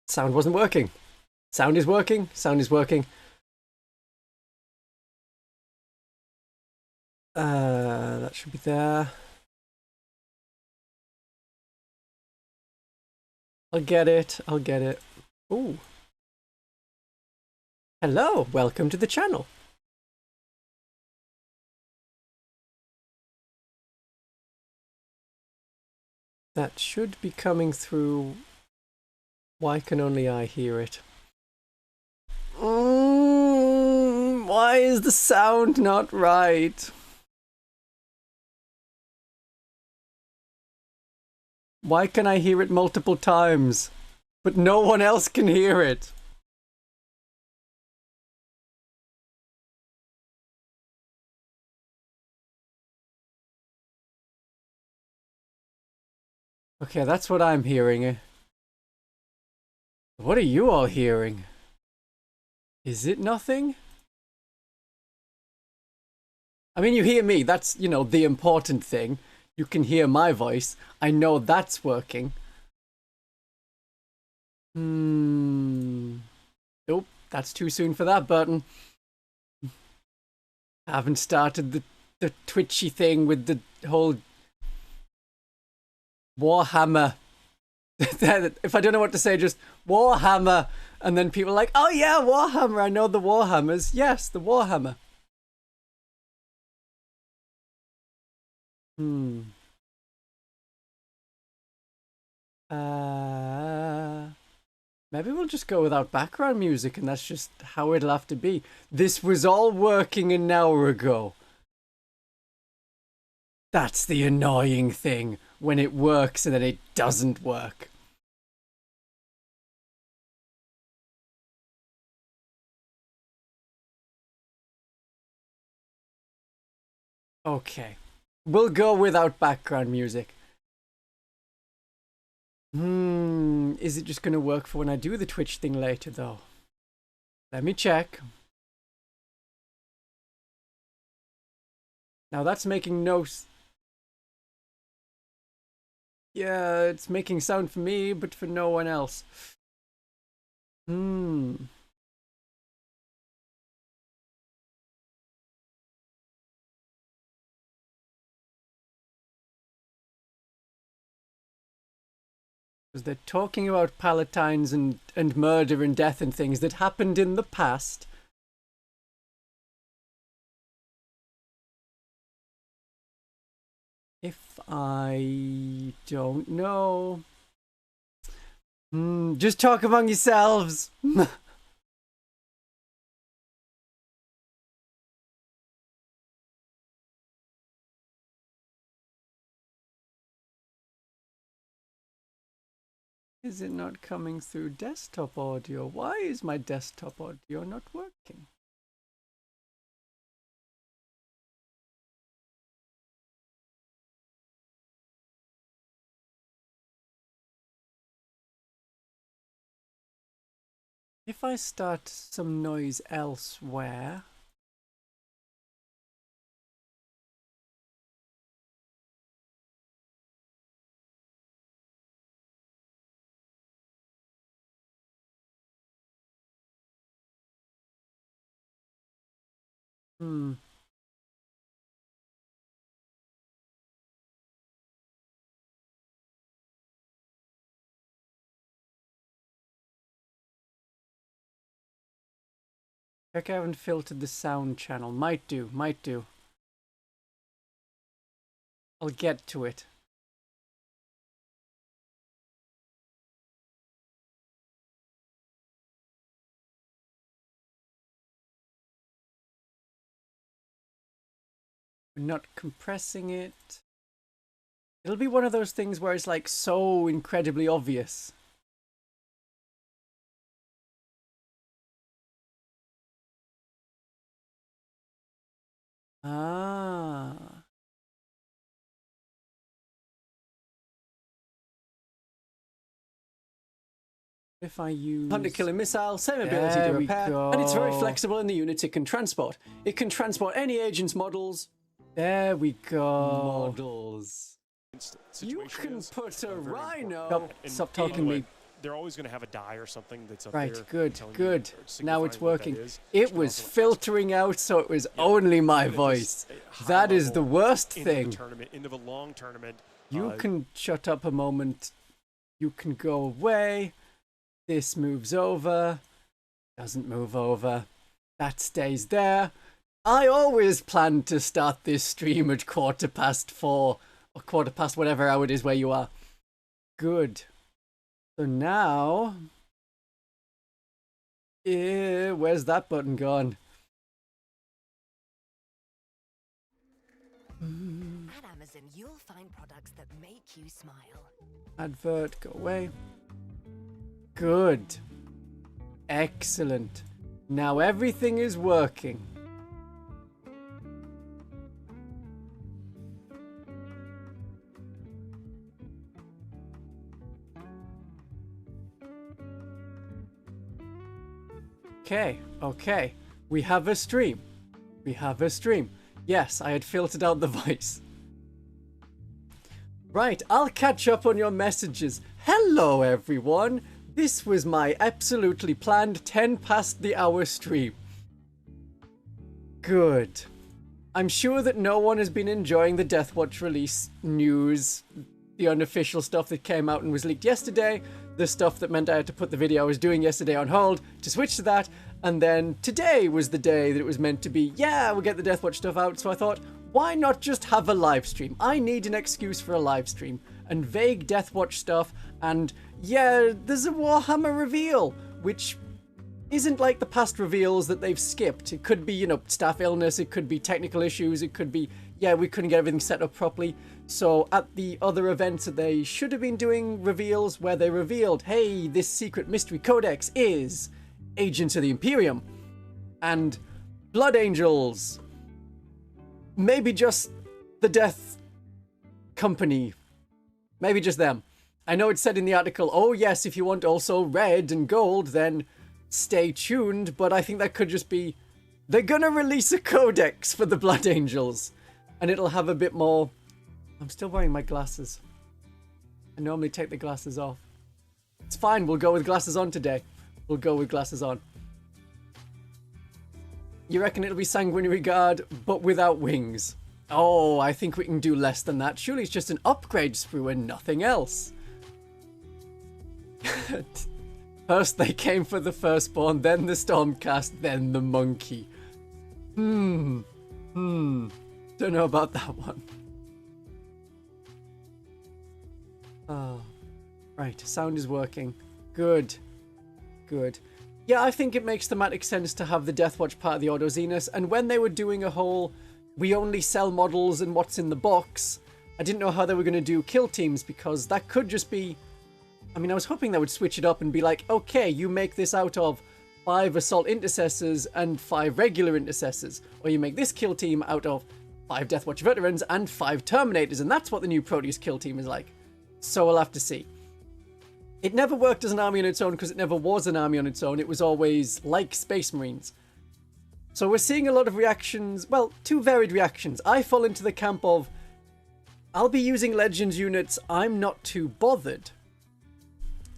Sound wasn't working. Sound is working. Sound is working. That should be there. I'll get it. I'll get it. Ooh. Hello. Welcome to the channel. That should be coming through. Why can only I hear it? Why is the sound not right? Why can I hear it multiple times, but no one else can hear it? Okay, that's what I'm hearing. What are you all hearing? Is it nothing? I mean, you hear me. That's, you know, the important thing. You can hear my voice. I know that's working. Nope, that's too soon for that button. I haven't started the twitchy thing with the whole Warhammer. If I don't know what to say, just Warhammer. And then people are like, oh yeah, Warhammer. I know the Warhammers. Yes, the Warhammer. Maybe we'll just go without background music and that's just how it'll have to be. This was all working an hour ago. That's the annoying thing, when it works and then it doesn't work. Okay. We'll go without background music. Is it just going to work for when I do the Twitch thing later, though? Let me check. Now that's making no... Yeah, it's making sound for me, but for no one else. Because they're talking about palatines and murder and death and things that happened in the past. If I don't know. Just talk among yourselves. Is it not coming through desktop audio? Why is my desktop audio not working? If I start some noise elsewhere... Check I haven't filtered the sound channel. Might do, might do. I'll get to it. We're not compressing it. It'll be one of those things where it's like so incredibly obvious. If I use... Hunter-killing missile, same ability to repair, and it's very flexible in the units it can transport. It can transport any agent's models. There we go. Models. You can put a rhino... Stop talking to me. they're always going to have a die or something that's up Right, there. good. Now it's Signifying what that working. is, It which can was also filtering out, so it was only my even at voice. this, high That is the level, worst into the thing. tournament, into the long tournament. You can shut up a moment. You can go away. This moves over. Doesn't move over. That stays there. I always planned to start this stream at 4:15 or 4:15 whatever hour it is where you are. Good. So now... where's that button gone? At Amazon, you'll find products that make you smile. Advert, go away. Good. Excellent. Now everything is working. Okay. We have a stream. Yes, I had filtered out the voice. Right, I'll catch up on your messages. Hello, everyone. This was my absolutely planned 10 past the hour stream. Good. I'm sure that no one has been enjoying the Deathwatch release news, the unofficial stuff that came out and was leaked yesterday, the stuff that meant I had to put the video I was doing yesterday on hold to switch to that, and then today was the day that it was meant to be, yeah, we'll get the Deathwatch stuff out, so I thought, why not just have a live stream? I need an excuse for a live stream, and vague Deathwatch stuff, and yeah, there's a Warhammer reveal, which isn't like the past reveals that they've skipped. It could be, you know, staff illness, it could be technical issues, it could be, yeah, we couldn't get everything set up properly. So at the other events that they should have been doing reveals where they revealed, hey, this secret mystery codex is Agents of the Imperium and Blood Angels. Maybe just the Death Company. Maybe just them. I know it said in the article, oh yes, if you want also red and gold, then stay tuned, but I think that could just be, they're gonna release a codex for the Blood Angels, and it'll have a bit more... I'm still wearing my glasses. I normally take the glasses off. It's fine, we'll go with glasses on today. We'll go with glasses on. You reckon it'll be Sanguinary Guard, but without wings? Oh, I think we can do less than that. Surely it's just an upgrade sprue and nothing else. First they came for the Firstborn, then the Stormcast, then the Monkey. Don't know about that one. Oh, right, sound is working. Good. Yeah, I think it makes thematic sense to have the Deathwatch part of the Ordo Xenos, and when they were doing a whole, we only sell models and what's in the box, I didn't know how they were going to do kill teams, because that could just be... I mean, I was hoping they would switch it up and be like, okay, you make this out of 5 Assault Intercessors and 5 regular Intercessors, or you make this kill team out of 5 Deathwatch Veterans and 5 Terminators, and that's what the new Proteus kill team is like. So we'll have to see. It never worked as an army on its own because it never was an army on its own. It was always like Space Marines. So we're seeing a lot of reactions, well, 2 varied reactions. I fall into the camp of, I'll be using Legends units, I'm not too bothered.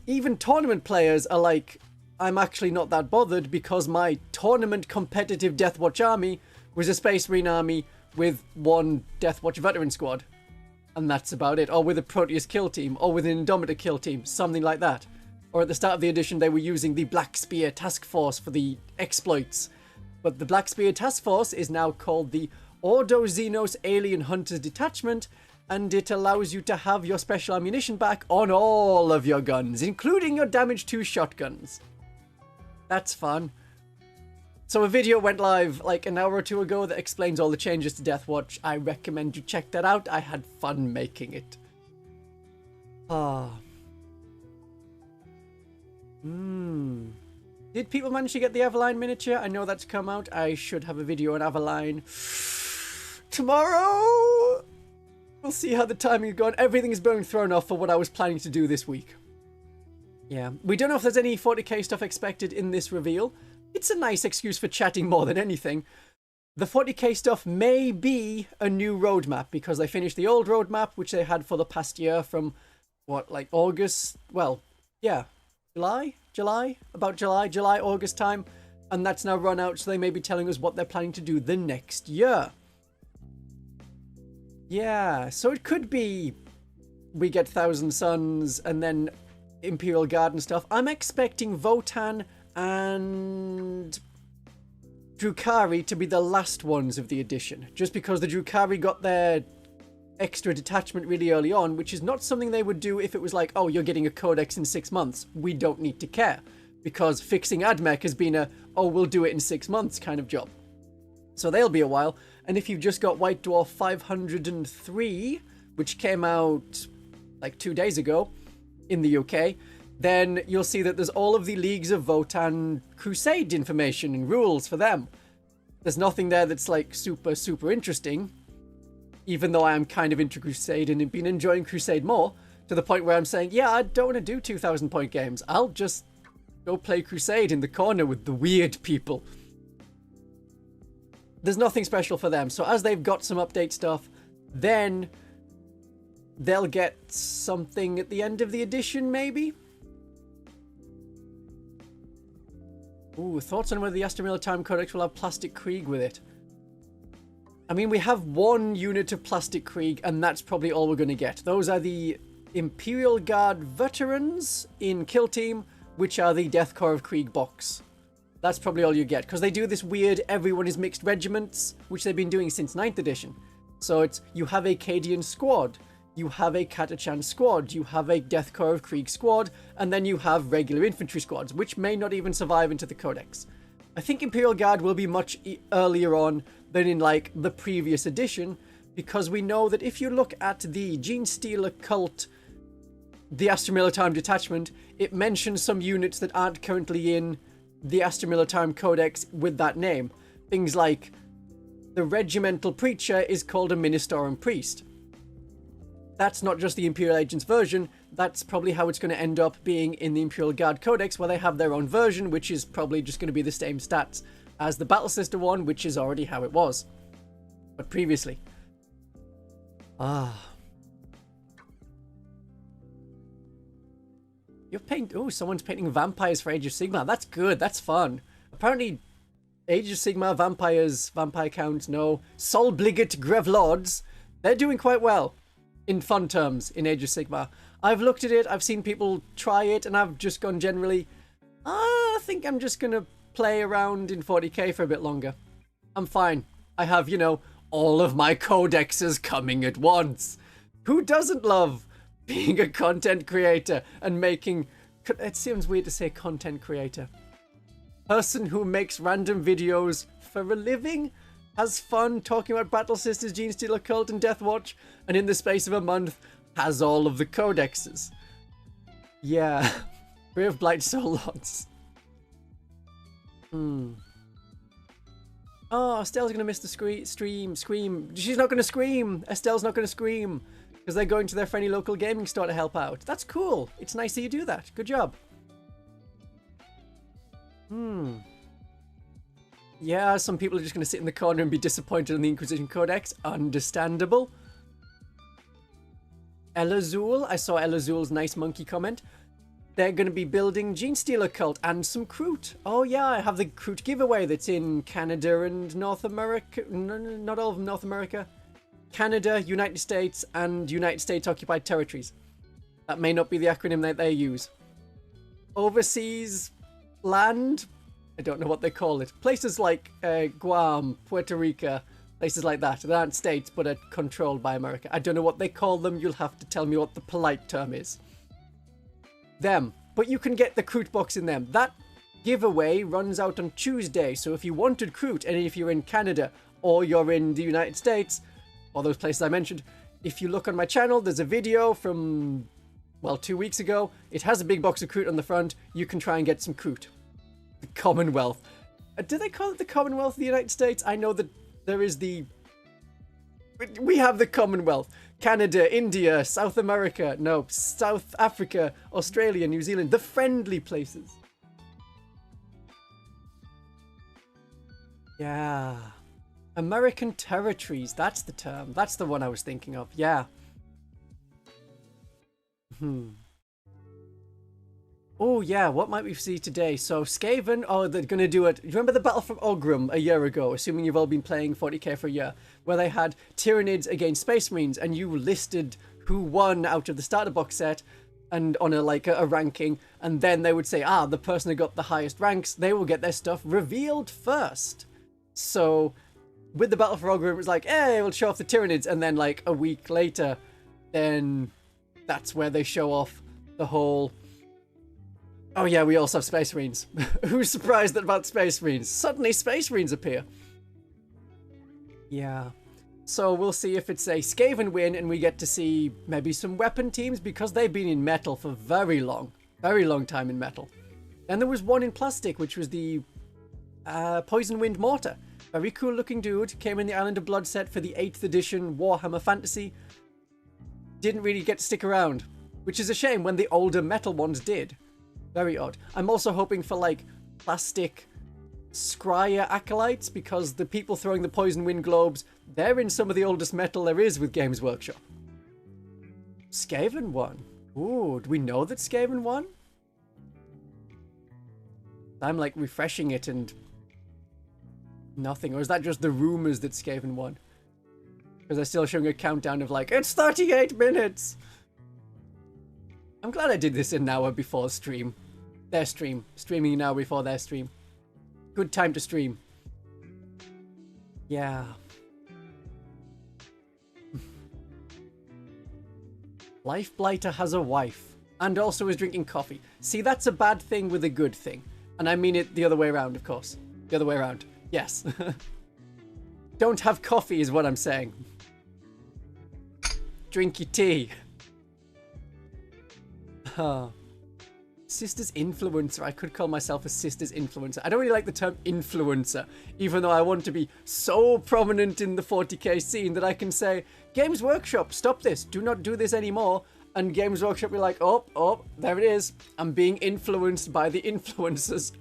Even tournament players are like, I'm actually not that bothered because my tournament competitive Deathwatch army was a Space Marine army with 1 Deathwatch veteran squad. And that's about it. Or with a Proteus kill team, or with an Indomitor kill team, something like that. Or at the start of the edition they were using the Black Spear Task Force for the exploits. But the Black Spear Task Force is now called the Ordo Xenos Alien Hunters Detachment, and it allows you to have your special ammunition back on all of your guns, including your damage 2 shotguns. That's fun. So a video went live like an hour or 2 ago that explains all the changes to Deathwatch. I recommend you check that out. I had fun making it. Did people manage to get the Avaline miniature? I know that's come out. I should have a video on Avaline tomorrow. We'll see how the timing is going. Everything is being thrown off for what I was planning to do this week. Yeah, we don't know if there's any 40k stuff expected in this reveal. It's a nice excuse for chatting more than anything. The 40k stuff may be a new roadmap because they finished the old roadmap, which they had for the past year from, what, like August? Well, yeah, July, August time. And that's now run out, so they may be telling us what they're planning to do the next year. Yeah, so it could be we get Thousand Suns and then Imperial Guard and stuff. I'm expecting Votann and Drukhari to be the last ones of the edition, just because the Drukhari got their extra detachment really early on, which is not something they would do if it was like, oh, you're getting a codex in 6 months. We don't need to care, because fixing AdMech has been a, oh, we'll do it in 6 months kind of job. So they'll be a while. And if you've just got White Dwarf 503, which came out like 2 days ago in the UK, then you'll see that there's all of the Leagues of Votann Crusade information and rules for them. There's nothing there that's like super, super interesting, even though I am kind of into Crusade and have been enjoying Crusade more, to the point where I'm saying, yeah, I don't want to do 2,000 point games. I'll just go play Crusade in the corner with the weird people. There's nothing special for them. So as they've got some update stuff, then they'll get something at the end of the edition, maybe? Ooh, thoughts on whether the Astra Militarum Codex will have Plastic Krieg with it? I mean, we have one unit of Plastic Krieg, and that's probably all we're going to get. Those are the Imperial Guard veterans in Kill Team, which are the Death Corps of Krieg box. That's probably all you get, because they do this weird everyone is mixed regiments, which they've been doing since 9th edition. So it's, you have a Cadian squad, you have a Catachan squad, you have a Death Corps of Krieg squad, and then you have regular infantry squads, which may not even survive into the Codex. I think Imperial Guard will be much earlier on than in like the previous edition, because we know that if you look at the Genestealer cult, the Astra Militarum Detachment, it mentions some units that aren't currently in the Astra Militarum Codex with that name. Things like the Regimental Preacher is called a Ministorum Priest. That's not just the Imperial Agents version, that's probably how it's going to end up being in the Imperial Guard Codex, where they have their own version, which is probably just going to be the same stats as the Battle Sister one, which is already how it was. But previously. You're painting... Oh, someone's painting vampires for Age of Sigmar. That's good, that's fun. Apparently, Age of Sigmar vampires, vampire counts, no. Solbligat Grevlords, they're doing quite well. In fun terms, in Age of Sigmar. I've looked at it, I've seen people try it, and I've just gone generally, I think I'm just going to play around in 40k for a bit longer. I'm fine. I have, you know, all of my codexes coming at once. Who doesn't love being a content creator and making... It seems weird to say content creator. Person who makes random videos for a living? Has fun talking about Battle Sisters, Genestealer Cult, and Deathwatch, and in the space of a month, has all of the codexes. Yeah. Brave Blight Soul Lords. Oh, Estelle's gonna miss the scream. She's not gonna scream. Estelle's not gonna scream. Because they're going to their friendly local gaming store to help out. That's cool. It's nice that you do that. Good job. Yeah, some people are just going to sit in the corner and be disappointed in the Inquisition Codex. Understandable. Elazul. I saw Elazul's nice monkey comment. They're going to be building Genestealer Cult and some Kroot. Oh yeah, I have the Kroot giveaway that's in Canada and North America. No, not all of North America. Canada, United States, and United States Occupied Territories. That may not be the acronym that they use. Overseas land? I don't know what they call it. Places like Guam, Puerto Rico, places like that. They aren't states, but are controlled by America. I don't know what they call them. You'll have to tell me what the polite term is. Them. But you can get the Kroot box in them. That giveaway runs out on Tuesday. So if you wanted Kroot, and if you're in Canada or you're in the United States, or those places I mentioned, if you look on my channel, there's a video from, well, 2 weeks ago. It has a big box of Kroot on the front. You can try and get some Kroot. The Commonwealth. Do they call it the Commonwealth of the United States? I know that there is the... We have the Commonwealth. Canada, India, South America, no, South Africa, Australia, New Zealand. The friendly places. Yeah. American territories. That's the term. That's the one I was thinking of. Yeah. Oh yeah, what might we see today? So Skaven, oh, they're going to do it. Do you remember the Battle from Ogrim a year ago, assuming you've all been playing 40k for a year, where they had Tyranids against Space Marines, and you listed who won out of the starter box set, and on a ranking, and then they would say, the person who got the highest ranks, they will get their stuff revealed first. So with the Battle for Ogrim, it was like, hey, we'll show off the Tyranids, and then like a week later, then that's where they show off the whole... Oh yeah, we also have Space Marines. Who's surprised about Space Marines? Suddenly Space Marines appear. Yeah. So we'll see if it's a Skaven win and we get to see maybe some weapon teams, because they've been in metal for very long time in metal. And there was one in plastic, which was the Poison Wind Mortar. Very cool looking dude. Came in the Island of Blood set for the 8th edition Warhammer Fantasy. Didn't really get to stick around, which is a shame when the older metal ones did. Very odd. I'm also hoping for like plastic Scryer acolytes, because the people throwing the Poison Wind globes, they're in some of the oldest metal there is with Games Workshop. Skaven won. Ooh, do we know that Skaven won? I'm like refreshing it and nothing. Or is that just the rumors that Skaven won? Because they're still showing a countdown of like, it's 38 minutes! I'm glad I did this an hour before stream. Their stream. Streaming an hour before their stream. Good time to stream. Yeah. Life Blighter has a wife. And also is drinking coffee. See, that's a bad thing with a good thing. And I mean it the other way around, of course. The other way around. Yes. Don't have coffee is what I'm saying. Drink your tea. Sisters influencer. I could call myself a sisters influencer. I don't really like the term influencer, even though I want to be so prominent in the 40k scene that I can say, Games Workshop, stop this. Do not do this anymore. And Games Workshop be like, oh, there it is. I'm being influenced by the influencers.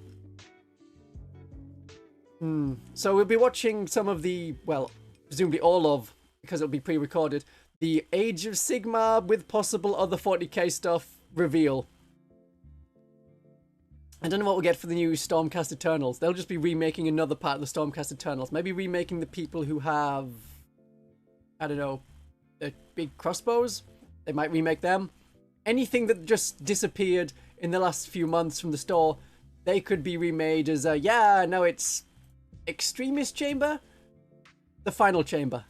So we'll be watching some of the, well, presumably all of, because it'll be pre-recorded, the Age of Sigmar with possible other 40k stuff reveal. I don't know what we'll get for the new Stormcast Eternals. They'll just be remaking another part of the Stormcast Eternals. Maybe remaking the people who have, I don't know, the big crossbows. They might remake them. Anything that just disappeared in the last few months from the store, they could be remade as a, yeah, no, it's Extremist Chamber? The Final Chamber.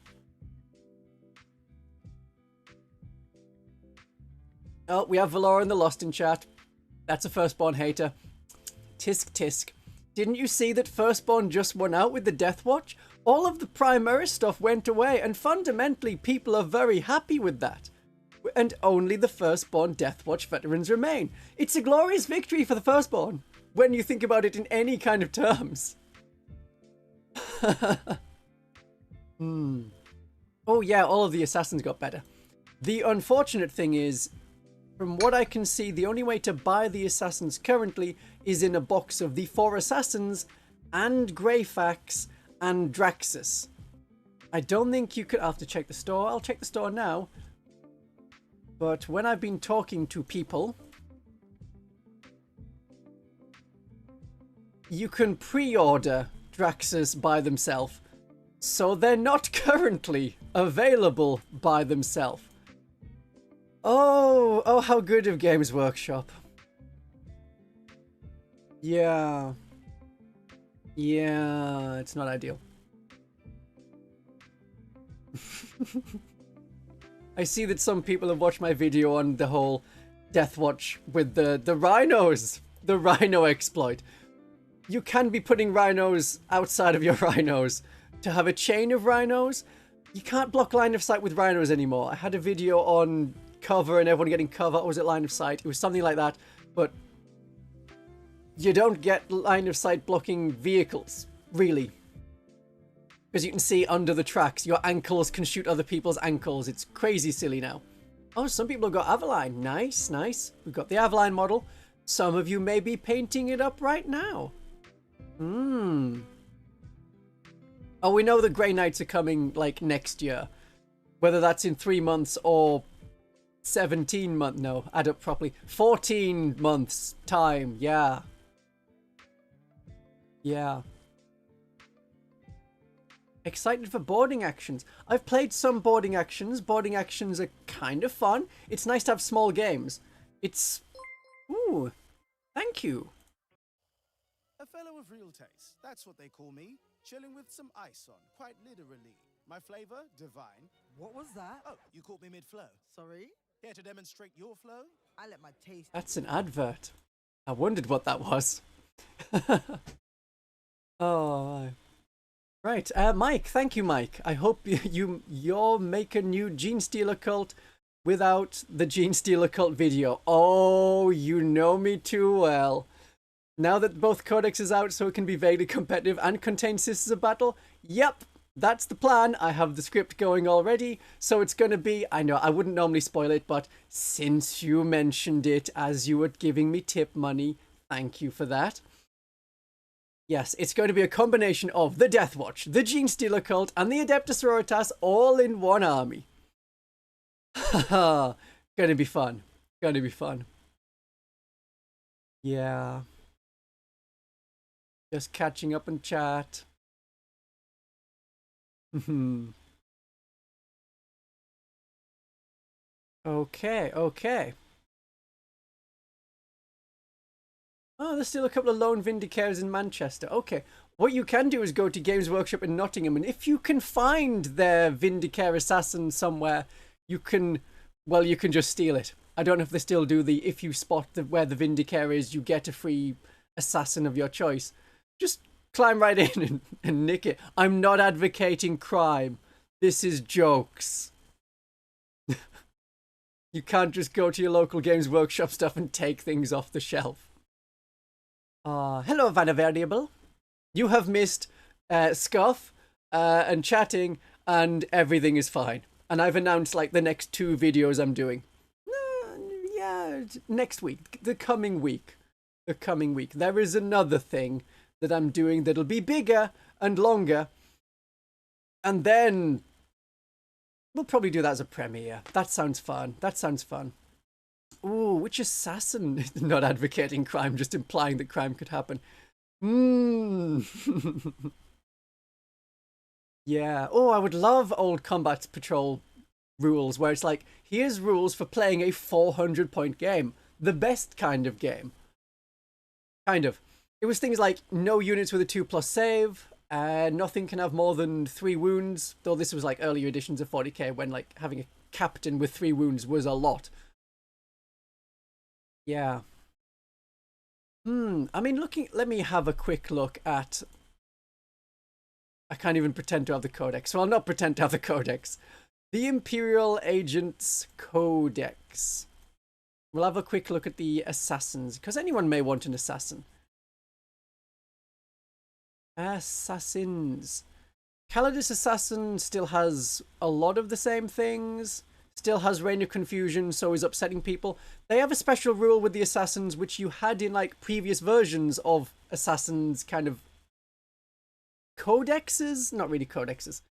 Oh, we have Valora and the Lost in chat. That's a Firstborn hater. Tisk tisk. Didn't you see that Firstborn just won out with the Deathwatch? All of the Primaris stuff went away, and fundamentally people are very happy with that. And only the Firstborn Deathwatch veterans remain. It's a glorious victory for the Firstborn, when you think about it in any kind of terms. Oh yeah, all of the assassins got better. The unfortunate thing is, from what I can see, the only way to buy the assassins currently is in a box of the 4 assassins and Greyfax and Draxus. I don't think you could... I'll have to check the store. I'll check the store now. But when I've been talking to people, you can pre-order Draxus by themselves. So they're not currently available by themselves. Oh, how good of Games Workshop. Yeah, it's not ideal. I see that some people have watched my video on the whole Deathwatch with the rhinos, the rhino exploit. You can be putting rhinos outside of your rhinos to have a chain of rhinos. You can't block line of sight with rhinos anymore. I had a video on cover and everyone getting cover, or was it line of sight? It was something like that, but you don't get line of sight blocking vehicles, really. Because you can see under the tracks, your ankles can shoot other people's ankles. It's crazy silly now. Oh, some people have got Avaline. Nice, nice. We've got the Avaline model. Some of you may be painting it up right now. Oh, we know the Grey Knights are coming, like, next year. Whether that's in 3 months or 17 months. No, add up properly. 14 months time. Yeah. Yeah. Excited for boarding actions. I've played some boarding actions. Boarding actions are kind of fun. It's nice to have small games. It's... Ooh. Thank you. A fellow of real taste, that's what they call me. Chilling with some ice on, quite literally. My flavor, divine. What was that? Oh, you caught me mid-flow. Sorry? Here to demonstrate your flow? I let my taste. That's an advert. I wondered what that was. Oh, right. Mike, thank you, Mike. I hope you'll make a new Gene Stealer cult without the Gene Stealer cult video. Oh, you know me too well. Now that both codex is out, so it can be vaguely competitive and contain Sisters of Battle. Yep, that's the plan. I have the script going already, so it's going to be... I know I wouldn't normally spoil it, but since you mentioned it as you were giving me tip money, thank you for that. Yes, it's going to be a combination of the Deathwatch, the Gene Stealer cult, and the Adeptus Sororitas all in one army. Haha, gonna be fun. Gonna be fun. Yeah. Just catching up in chat. Okay, okay. Oh, there's still a couple of lone Vindicares in Manchester. Okay. What you can do is go to Games Workshop in Nottingham, and if you can find their Vindicare assassin somewhere, you can, well, you can just steal it. I don't know if they still do the, if you spot where the Vindicare is, you get a free assassin of your choice. Just climb right in and nick it. I'm not advocating crime. This is jokes. You can't just go to your local Games Workshop stuff and take things off the shelf. Hello, Vanna Variable. You have missed Scuff and chatting, and everything is fine. And I've announced like the next 2 videos I'm doing. Yeah, next week, the coming week. The coming week. There is another thing that I'm doing that'll be bigger and longer. And then we'll probably do that as a premiere. That sounds fun. That sounds fun. Ooh, which assassin? Not advocating crime, just implying that crime could happen. Yeah. Oh, I would love old Combat Patrol rules where it's like, here's rules for playing a 400-point game. The best kind of game. Kind of. It was things like no units with a 2+ save, nothing can have more than 3 wounds, though this was like earlier editions of 40k when like having a captain with 3 wounds was a lot. Yeah. I mean, let me have a quick look at... I can't even pretend to have the codex, so I'll not pretend to have the codex. The Imperial Agents Codex. We'll have a quick look at the assassins, because anyone may want an assassin. Assassins. Calidus Assassin still has a lot of the same things. Still has Reign of Confusion, so is upsetting people. They have a special rule with the assassins, which you had in like previous versions of assassins kind of codexes? Not really codexes.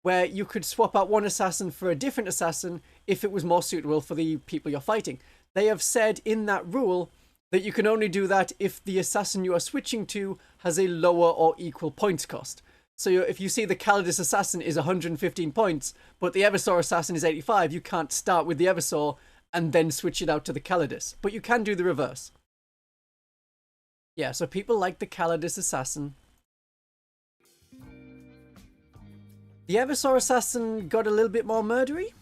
Where you could swap out one assassin for a different assassin if it was more suitable for the people you're fighting. They have said in that rule that you can only do that if the assassin you are switching to has a lower or equal points cost. So if you see the Calidus Assassin is 115 points, but the Eversaur Assassin is 85, you can't start with the Eversaur and then switch it out to the Calidus. But you can do the reverse. Yeah, so people like the Calidus Assassin. The Eversaur Assassin got a little bit more murdery.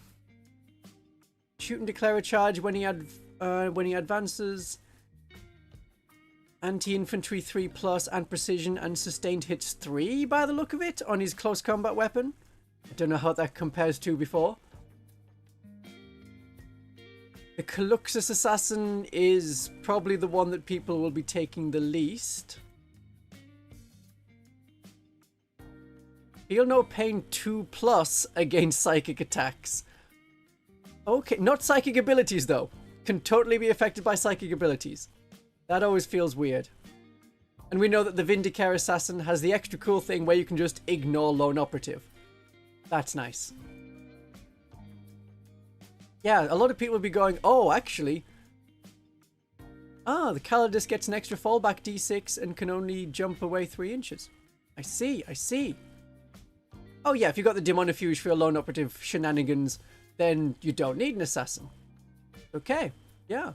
Shoot and declare a charge when he advances. Anti-infantry 3+ and precision and sustained hits 3 by the look of it on his close combat weapon. I don't know how that compares to before. The Caluxus Assassin is probably the one that people will be taking the least. Feel no pain 2+ against psychic attacks. Okay, not psychic abilities though. Can totally be affected by psychic abilities. That always feels weird. And we know that the Vindicare Assassin has the extra cool thing where you can just ignore Lone Operative. That's nice. Yeah, a lot of people would be going, oh, actually, the Calidus gets an extra fallback d6 and can only jump away 3 inches. I see, I see. Oh yeah, if you've got the Demonifuge for your lone operative shenanigans, then you don't need an assassin. Okay, yeah.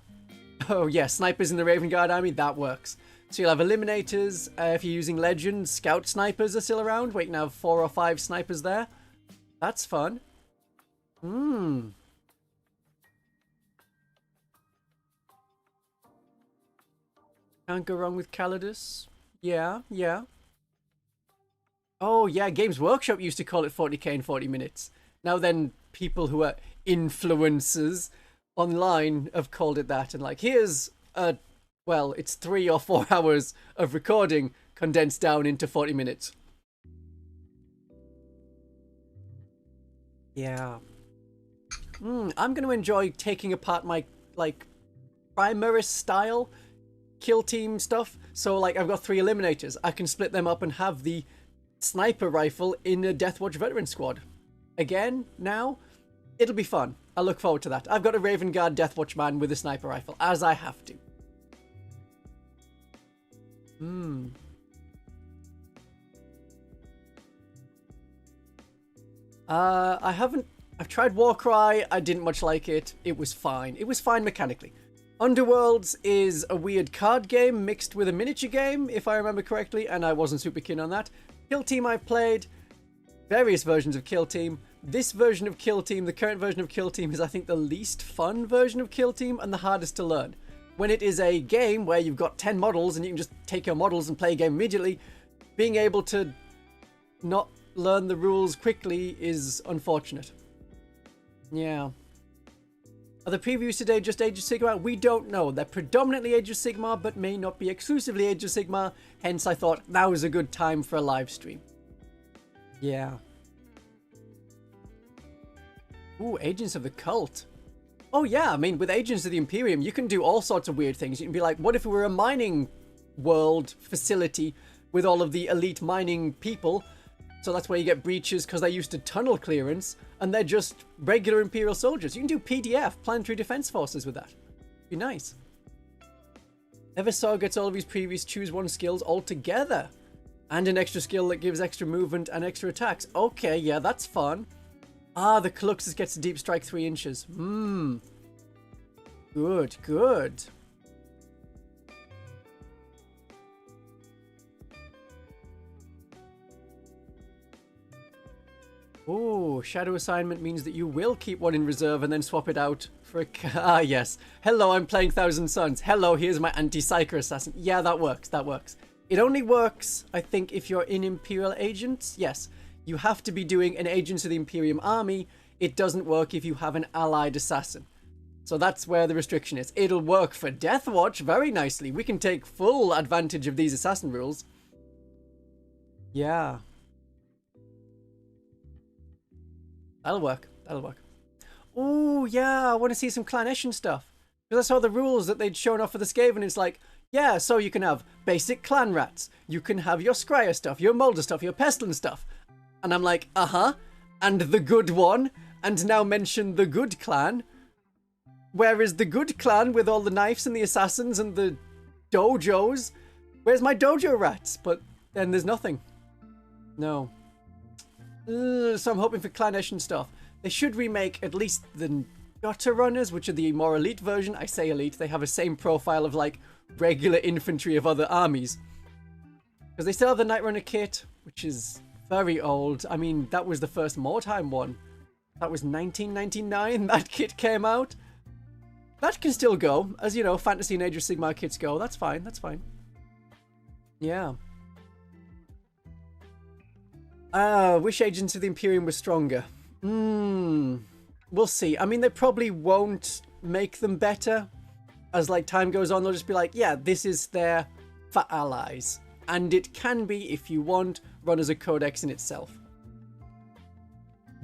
Oh yeah, snipers in the Raven Guard army, that works. So you'll have eliminators. If you're using legends, scout snipers are still around, where you can have 4 or 5 snipers there. That's fun. Can't go wrong with Calidus. Yeah, yeah. Oh yeah, Games Workshop used to call it 40k in 40 minutes. Now then, people who are influencers online have called it that, and like, here's a, well, it's 3 or 4 hours of recording condensed down into 40 minutes. Yeah. I'm going to enjoy taking apart my, like, Primaris style kill team stuff. So, like, I've got 3 eliminators. I can split them up and have the sniper rifle in a Deathwatch veteran squad. Again, now, it'll be fun. I look forward to that. I've got a Raven Guard Deathwatch man with a sniper rifle, as I have to. I've tried Warcry. I didn't much like it. It was fine. It was fine mechanically. Underworlds is a weird card game mixed with a miniature game, if I remember correctly, and I wasn't super keen on that. Kill Team I've played. Various versions of Kill Team. This version of Kill Team, the current version of Kill Team, is I think the least fun version of Kill Team and the hardest to learn. When it is a game where you've got 10 models and you can just take your models and play a game immediately, being able to not learn the rules quickly is unfortunate. Yeah. Are the previews today just Age of Sigmar? We don't know. They're predominantly Age of Sigmar, but may not be exclusively Age of Sigmar. Hence, I thought now is a good time for a live stream. Yeah. Ooh, Agents of the Cult. Oh yeah, I mean, with Agents of the Imperium, you can do all sorts of weird things. You can be like, what if we were a mining world facility with all of the elite mining people? So that's where you get breaches, because they're used to tunnel clearance, and they're just regular Imperial soldiers. You can do PDF, Planetary Defense Forces, with that. Be nice. Eversaw gets all of his previous choose one skills all together. And an extra skill that gives extra movement and extra attacks. Okay, yeah, that's fun. Ah, the Caluxus gets a deep strike 3 inches. Good, good. Oh, shadow assignment means that you will keep one in reserve and then swap it out for a... Ah, yes. Hello, I'm playing Thousand Suns. Hello, here's my anti-psyker assassin. Yeah, that works, that works. It only works, I think, if you're in Imperial Agents. Yes, you have to be doing an Agents of the Imperium army. It doesn't work if you have an allied assassin. So that's where the restriction is. It'll work for Deathwatch very nicely. We can take full advantage of these assassin rules. Yeah. That'll work. That'll work. Oh, yeah, I want to see some Clanesian stuff. Because I saw the rules that they'd shown off for the Skaven. It's like, yeah, so you can have basic clan rats. You can have your Scryer stuff, your Molder stuff, your Pestilence stuff. And I'm like, uh-huh. And the good one. And now mention the good clan. Where is the good clan with all the knives and the assassins and the dojos? Where's my dojo rats? But then there's nothing. No. So I'm hoping for Clanesian stuff. They should remake at least the Gutter Runners, which are the more elite version. I say elite. They have the same profile of like regular infantry of other armies. Because they still have the Night Runner kit, which is very old. I mean, that was the first Mordheim one. That was 1999 that kit came out. That can still go. As you know, Fantasy and Age of Sigmar kits go. That's fine. That's fine. Yeah. Wish Agents of the Imperium were stronger. We'll see. I mean, they probably won't make them better. As like time goes on, they'll just be like, yeah, this is there for allies. And it can be, if you want, run as a codex in itself.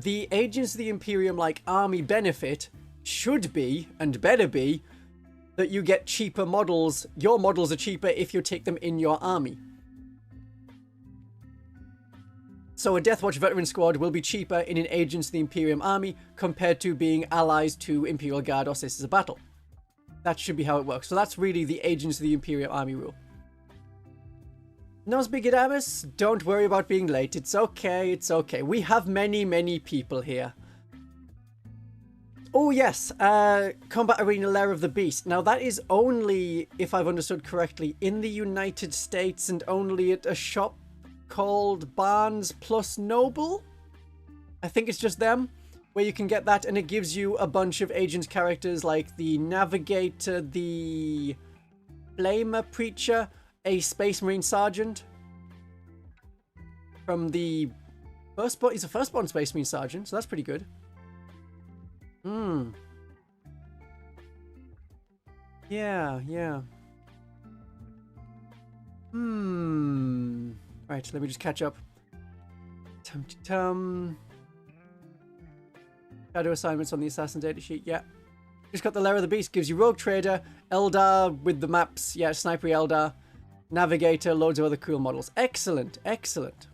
The Agents of the Imperium, like, army benefit should be, and better be, that you get cheaper models. Your models are cheaper if you take them in your army. So a Deathwatch veteran squad will be cheaper in an Agents of the Imperium army compared to being allies to Imperial Guard or Sisters of Battle. That should be how it works. So that's really the Agents of the Imperium army rule. Nosbigadamus, don't worry about being late. It's okay, it's okay. We have many, many people here. Oh yes, Combat Arena Lair of the Beast. Now that is only, if I've understood correctly, in the United States and only at a shop called Barnes Plus Noble. I think it's just them where you can get that, and it gives you a bunch of Agents characters like the Navigator, the Flamer Preacher, a Space Marine Sergeant from the firstborn. He's a firstborn Space Marine Sergeant, so that's pretty good. Yeah. Right, let me just catch up. Shadow assignments on the Assassin datasheet, yeah. Just got the Lair of the Beast, gives you Rogue Trader, Eldar with the maps, yeah, Sniper Eldar, Navigator, loads of other cool models. Excellent, excellent.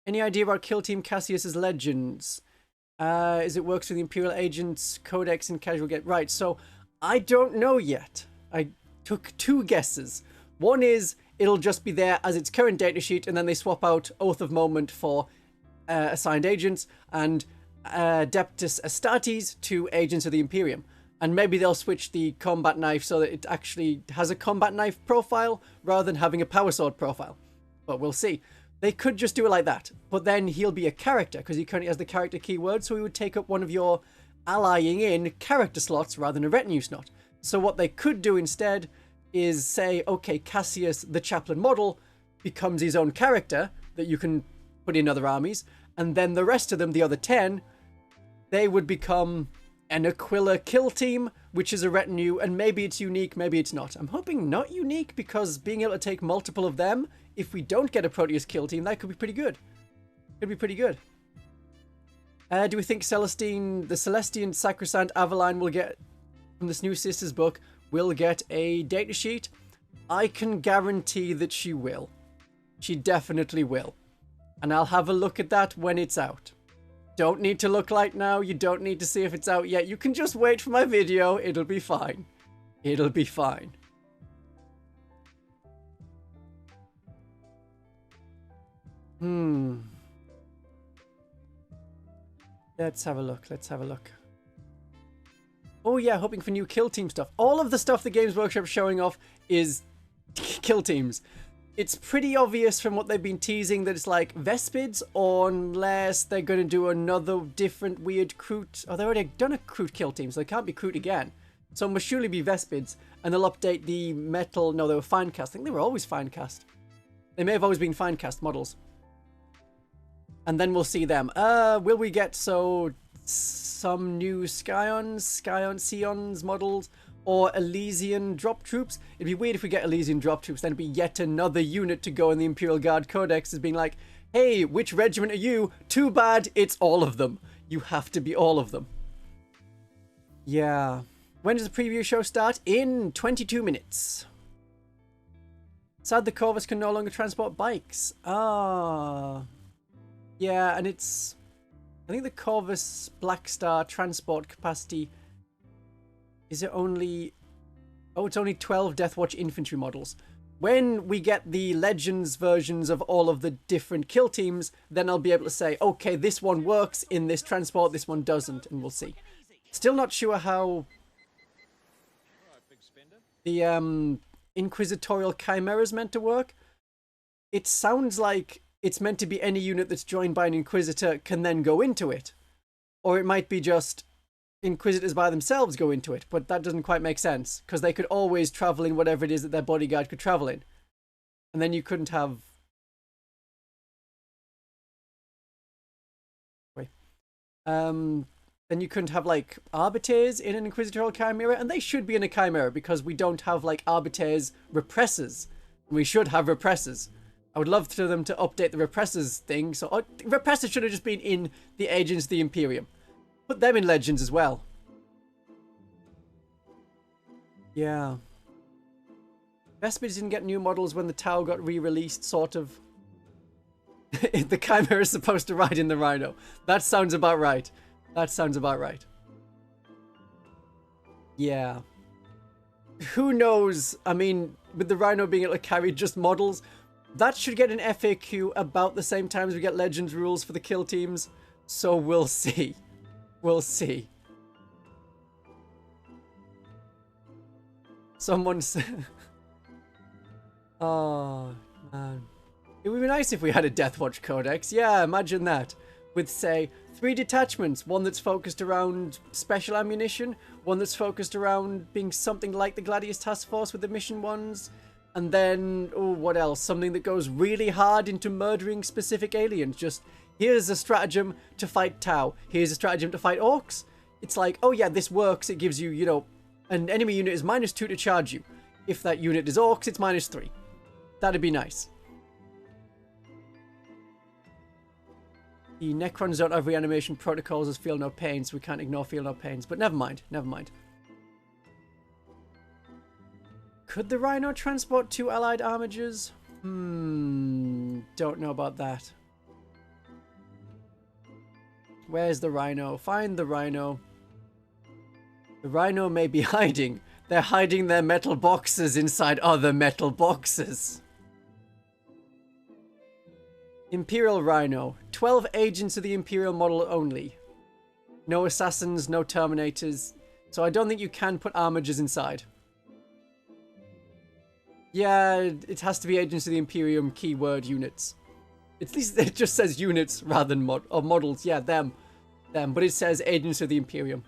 Any idea about Kill Team Cassius's legends? Is it works with the Imperial Agents, Codex, and Casual Get? Right, so I don't know yet. I took 2 guesses. One is it'll just be there as its current datasheet, and then they swap out Oath of Moment for assigned agents and Adeptus Astartes to Agents of the Imperium. And maybe they'll switch the combat knife so that it actually has a combat knife profile rather than having a power sword profile. But we'll see. They could just do it like that. But then he'll be a character because he currently has the character keyword, so he would take up one of your allying in character slots rather than a retinue slot. So what they could do instead is say, okay, Cassius, the chaplain model, becomes his own character that you can put in other armies, and then the rest of them, the other 10, they would become an Aquila kill team, which is a retinue, and maybe it's unique, maybe it's not. I'm hoping not unique, because being able to take multiple of them, if we don't get a Proteus kill team, that could be pretty good. Could be pretty good. Do we think Celestine, the Celestian Sacrosanct Aveline will get, from this new Sisters book, will get a datasheet? I can guarantee that she will. She definitely will. And I'll have a look at that when it's out. Don't need to look right now. You don't need to see if it's out yet. You can just wait for my video. It'll be fine. It'll be fine. Let's have a look. Let's have a look. Oh yeah, hoping for new kill team stuff. All of the stuff the Games Workshop's showing off is kill teams. It's pretty obvious from what they've been teasing that it's like Vespids, unless they're going to do another different weird Kroot. Oh, they already done a Kroot kill team, so they can't be Kroot again. So it must surely be Vespids, and they'll update the metal. No, they were Finecast. I think they were always Finecast. They may have always been Finecast models. And then we'll see them. Will we get some new Scions models? Or Elysian drop troops? It'd be weird if we get Elysian drop troops, then it'd be yet another unit to go in the Imperial Guard Codex as being like, hey, which regiment are you? Too bad, it's all of them. You have to be all of them. Yeah. When does the preview show start? In 22 minutes. Sad the Corvus can no longer transport bikes. Ah. Yeah, and it's... I think the Corvus Black Star transport capacity... Is it only... Oh, it's only 12 Deathwatch infantry models. When we get the Legends versions of all of the different kill teams, then I'll be able to say, okay, this one works in this transport, this one doesn't, and we'll see. Still not sure how the Inquisitorial Chimera is meant to work. It sounds like it's meant to be any unit that's joined by an Inquisitor can then go into it. Or it might be just... Inquisitors by themselves go into it, but that doesn't quite make sense, because they could always travel in whatever it is that their bodyguard could travel in. And then you couldn't have... Wait. Then you couldn't have, like, Arbiters in an Inquisitorial Chimera, and they should be in a Chimera, because we don't have, like, Arbiters repressors. We should have repressors. I would love for them to update the repressors thing, so... repressors should have just been in the Agents of the Imperium. Put them in Legends as well. Yeah. Vespids didn't get new models when the Tau got re-released, sort of. The Chimera is supposed to ride in the Rhino. That sounds about right. That sounds about right. Yeah. Who knows? I mean, with the Rhino being able to carry just models, that should get an FAQ about the same time as we get Legends rules for the kill teams. So we'll see. We'll see. Someone said... Oh, man. It would be nice if we had a Deathwatch codex. Yeah, imagine that. With, say, 3 detachments. One that's focused around special ammunition. One that's focused around being something like the Gladius Task Force with the mission ones. And then, oh, what else? Something that goes really hard into murdering specific aliens. Just, here's a stratagem to fight Tau. Here's a stratagem to fight Orcs. It's like, oh yeah, this works. It gives you, you know, an enemy unit is -2 to charge you. If that unit is Orcs, it's -3. That'd be nice. The Necrons don't have reanimation protocols as Feel No Pain, so we can't ignore Feel No Pains. But never mind, never mind. Could the Rhino transport 2 allied armigers? Don't know about that. Where's the Rhino? Find the Rhino. The Rhino may be hiding. They're hiding their metal boxes inside other metal boxes. Imperial Rhino. 12 agents of the Imperial model only. No assassins, no terminators. So I don't think you can put armigers inside. Yeah, it has to be agents of the Imperium keyword units. At least it just says units rather than models. Yeah, them. But it says agents of the Imperium.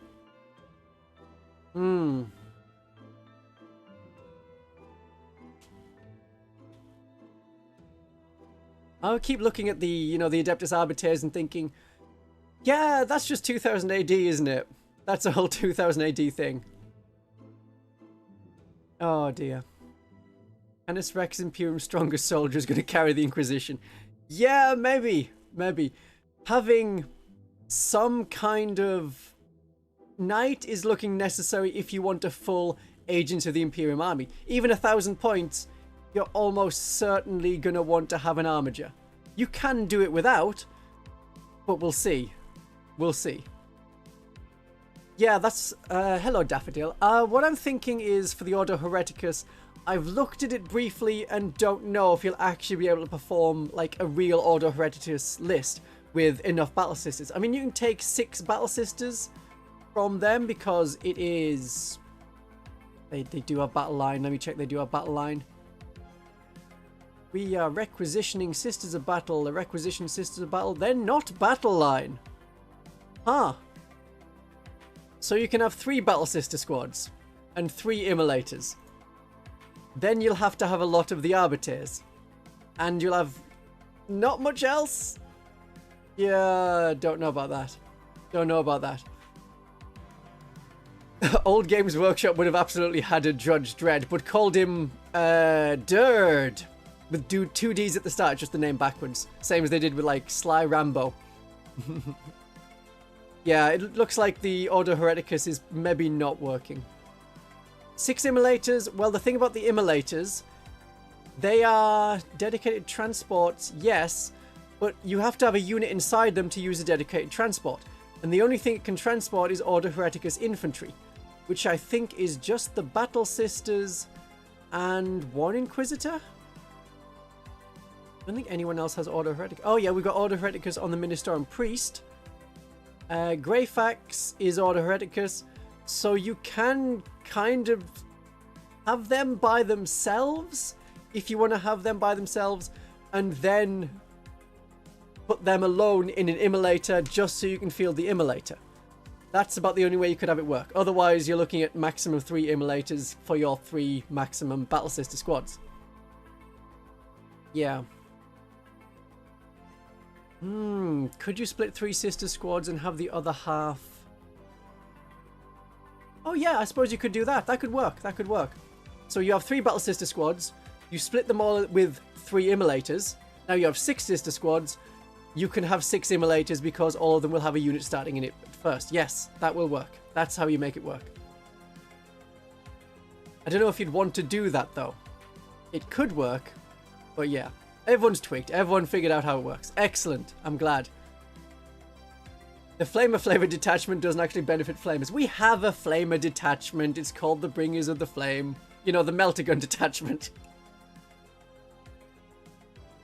I'll keep looking at the, you know, the Adeptus Arbiters and thinking, yeah, that's just 2000 AD, isn't it? That's a whole 2000 AD thing. Oh dear. Canis Rex Imperium's strongest soldier is going to carry the Inquisition. Yeah, maybe. Having some kind of knight is looking necessary if you want a full Agents of the Imperium army. Even 1,000 points, you're almost certainly going to want to have an armiger. You can do it without, but we'll see. We'll see. Yeah, that's... hello, Daffodil. What I'm thinking is, for the Ordo Hereticus, I've looked at it briefly and don't know if you'll actually be able to perform, like, a real Ordo Hereticus list with enough Battle Sisters. I mean, you can take 6 Battle Sisters from them because it is... They do have battle line. Let me check. They do have battle line. We are requisitioning Sisters of Battle. The requisition Sisters of Battle. They're not battle line. Huh. So you can have 3 Battle Sister squads and 3 Immolators. Then you'll have to have a lot of the Arbiters. And you'll have not much else. Yeah, don't know about that. Don't know about that. Old Games Workshop would have absolutely had a Judge Dredd, but called him Dird. With 2 Ds at the start, just the name backwards. Same as they did with, like, Sly Rambo. Yeah, it looks like the Ordo Hereticus is maybe not working. 6 Immolators. Well, the thing about the Immolators, they are dedicated transports, yes, but you have to have a unit inside them to use a dedicated transport. And the only thing it can transport is Ordo Hereticus infantry, which I think is just the Battle Sisters and 1 Inquisitor? I don't think anyone else has Ordo Hereticus. Oh yeah, we've got Ordo Hereticus on the Ministorum Priest. Greyfax is Ordo Hereticus, so you can kind of have them by themselves, if you want to have them by themselves, and then put them alone in an Immolator just so you can field the Immolator. That's about the only way you could have it work. Otherwise, you're looking at maximum 3 Immolators for your 3 maximum Battle Sister squads. Yeah. Could you split 3 Sister squads and have the other half? Oh yeah, I suppose you could do that. That could work. That could work. So you have 3 Battle Sister squads. You split them all with 3 Immolators. Now you have 6 Sister squads. You can have 6 Immolators because all of them will have a unit starting in it first. Yes, that will work. That's how you make it work. I don't know if you'd want to do that, though. It could work, but yeah. Everyone's tweaked. Everyone figured out how it works. Excellent. I'm glad. The Flamer Flavor Detachment doesn't actually benefit Flamers. We have a Flamer Detachment. It's called the Bringers of the Flame. You know, the Meltagun Detachment.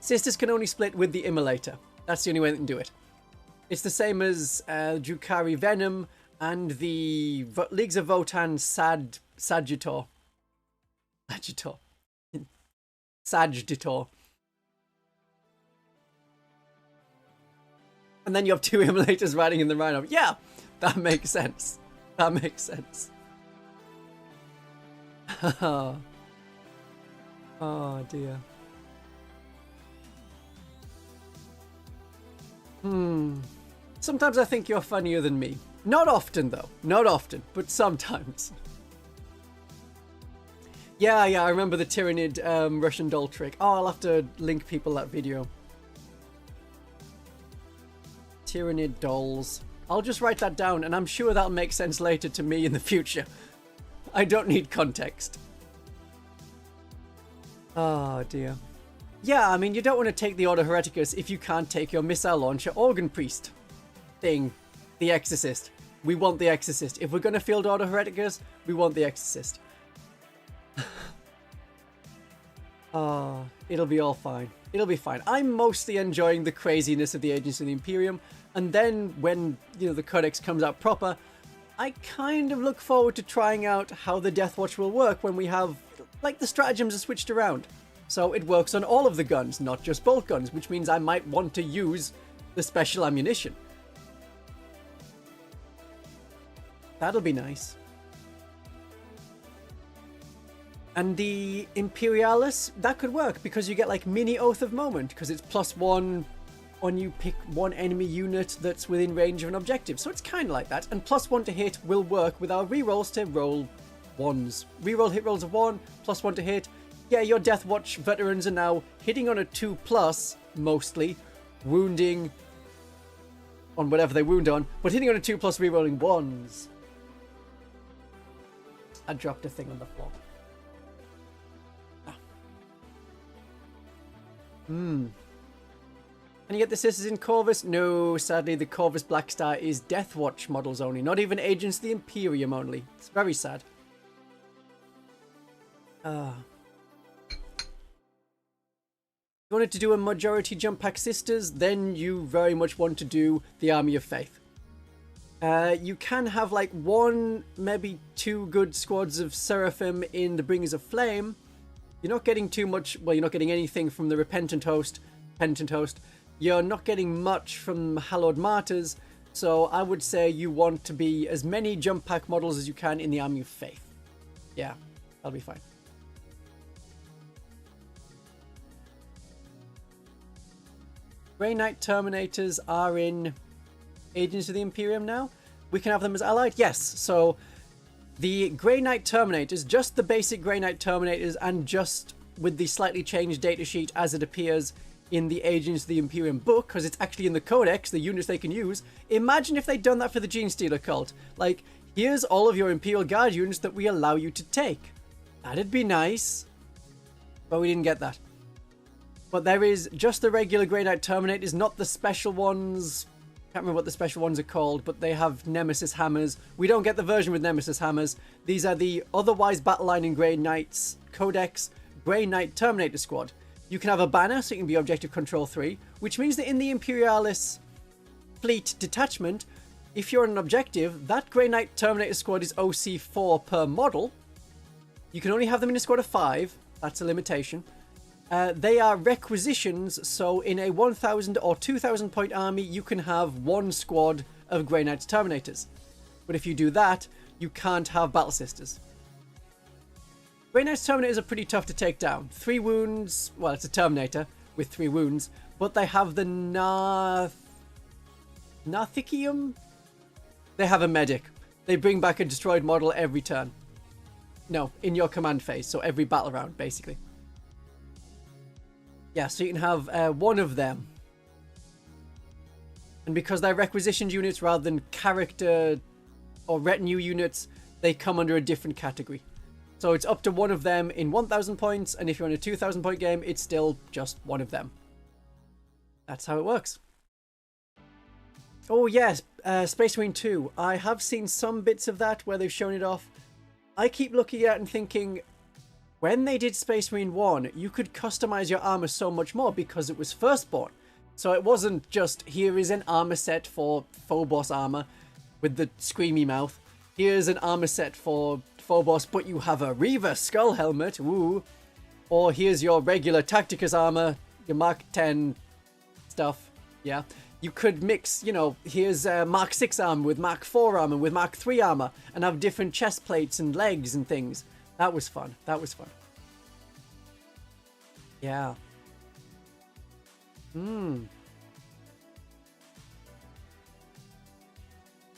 Sisters can only split with the Immolator. That's the only way they can do it. It's the same as Drukari Venom and the Leagues of Votan Sagittor. And then you have two Immolators riding in the Rhino. Yeah, that makes sense. That makes sense. Oh dear. Sometimes I think you're funnier than me. Not often, though. Not often, but sometimes. Yeah, I remember the Tyrannid Russian doll trick. Oh, I'll have to link people that video. Tyrannid dolls. I'll just write that down, and I'm sure that'll make sense later to me in the future. I don't need context. Oh, dear. Yeah, I mean, you don't want to take the Order Hereticus if you can't take your Missile Launcher Organ Priest thing. The Exorcist. We want the Exorcist. If we're going to field Order Hereticus, we want the Exorcist. Oh, it'll be all fine. It'll be fine. I'm mostly enjoying the craziness of the Agents of the Imperium, and then when, you know, the Codex comes out proper, I kind of look forward to trying out how the Deathwatch will work when we have, like, the stratagems are switched around. So it works on all of the guns, not just bolt guns, which means I might want to use the special ammunition. That'll be nice. And the Imperialis, that could work because you get like mini Oath of Moment because it's +1 when you pick one enemy unit that's within range of an objective. So it's kind of like that. And +1 to hit will work with our rerolls to roll ones. Reroll hit rolls of 1, +1 to hit. Yeah, your Deathwatch veterans are now hitting on a 2+, mostly, wounding on whatever they wound on, but hitting on a 2+ rerolling 1s. I dropped a thing on the floor. And you get the sisters in Corvus? No, sadly, the Corvus Black Star is Deathwatch models only, not even Agents of the Imperium only. It's very sad. You wanted to do a majority jump pack sisters, then you very much want to do the Army of Faith. You can have like 1, maybe 2 good squads of Seraphim in the Bringers of Flame. You're not getting too much, well, you're not getting anything from the Repentant Host, Penitent Host. You're not getting much from Hallowed Martyrs, so I would say you want to be as many jump pack models as you can in the Army of Faith. Yeah, that'll be fine. Grey Knight Terminators are in Agents of the Imperium now. We can have them as allied? Yes, so the Grey Knight Terminators, just the basic Grey Knight Terminators, and just with the slightly changed datasheet as it appears in the Agents of the Imperium book, because it's actually in the Codex, the units they can use. Imagine if they'd done that for the Gene Stealer cult. Like, here's all of your Imperial Guard units that we allow you to take. That'd be nice. But we didn't get that. But there is just the regular Grey Knight Terminators, not the special ones. Can't remember what the special ones are called, but they have Nemesis Hammers. We don't get the version with Nemesis Hammers. These are the otherwise battle line in Grey Knights Codex Grey Knight Terminator Squad. You can have a banner, so you can be Objective Control 3, which means that in the Imperialis Fleet Detachment, if you're on an objective, that Grey Knight Terminator Squad is OC 4 per model. You can only have them in a squad of 5. That's a limitation. They are requisitions, so in a 1,000 or 2,000 point army, you can have 1 squad of Grey Knights Terminators. But if you do that, you can't have Battle Sisters. Grey Knights Terminators are pretty tough to take down. 3 wounds, well, it's a Terminator with 3 wounds, but they have the Narthicium? They have a medic. They bring back a destroyed model every turn. No, in your command phase, so every battle round, basically. Yeah, so you can have 1 of them. And because they're requisitioned units rather than character or retinue units, they come under a different category. So it's up to one of them in 1,000 points, and if you're on a 2,000 point game, it's still just one of them. That's how it works. Oh yes, Space Marine 2. I have seen some bits of that where they've shown it off. I keep looking at it and thinking, when they did Space Marine 1, you could customize your armor so much more because it was Firstborn. So it wasn't just, here is an armor set for Phobos armor with the screamy mouth. Here's an armor set for Phobos, but you have a Reaver skull helmet, ooh. Or here's your regular Tacticus armor, your Mark 10 stuff, yeah. You could mix, you know, here's Mark 6 armor with Mark 4 armor with Mark 3 armor and have different chest plates and legs and things. That was fun. That was fun. Yeah.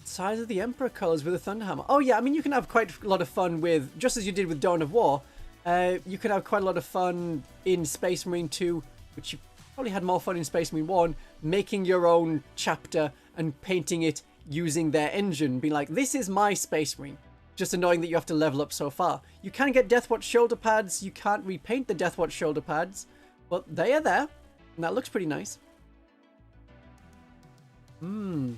Size of the Emperor colors with a Thunderhammer. Oh yeah, I mean, you can have quite a lot of fun with, just as you did with Dawn of War, you can have quite a lot of fun in Space Marine 2, which you probably had more fun in Space Marine 1, making your own chapter and painting it using their engine. Being like, this is my Space Marine. Just annoying that you have to level up so far. You can get Deathwatch shoulder pads. You can't repaint the Deathwatch shoulder pads, but they are there, and that looks pretty nice. You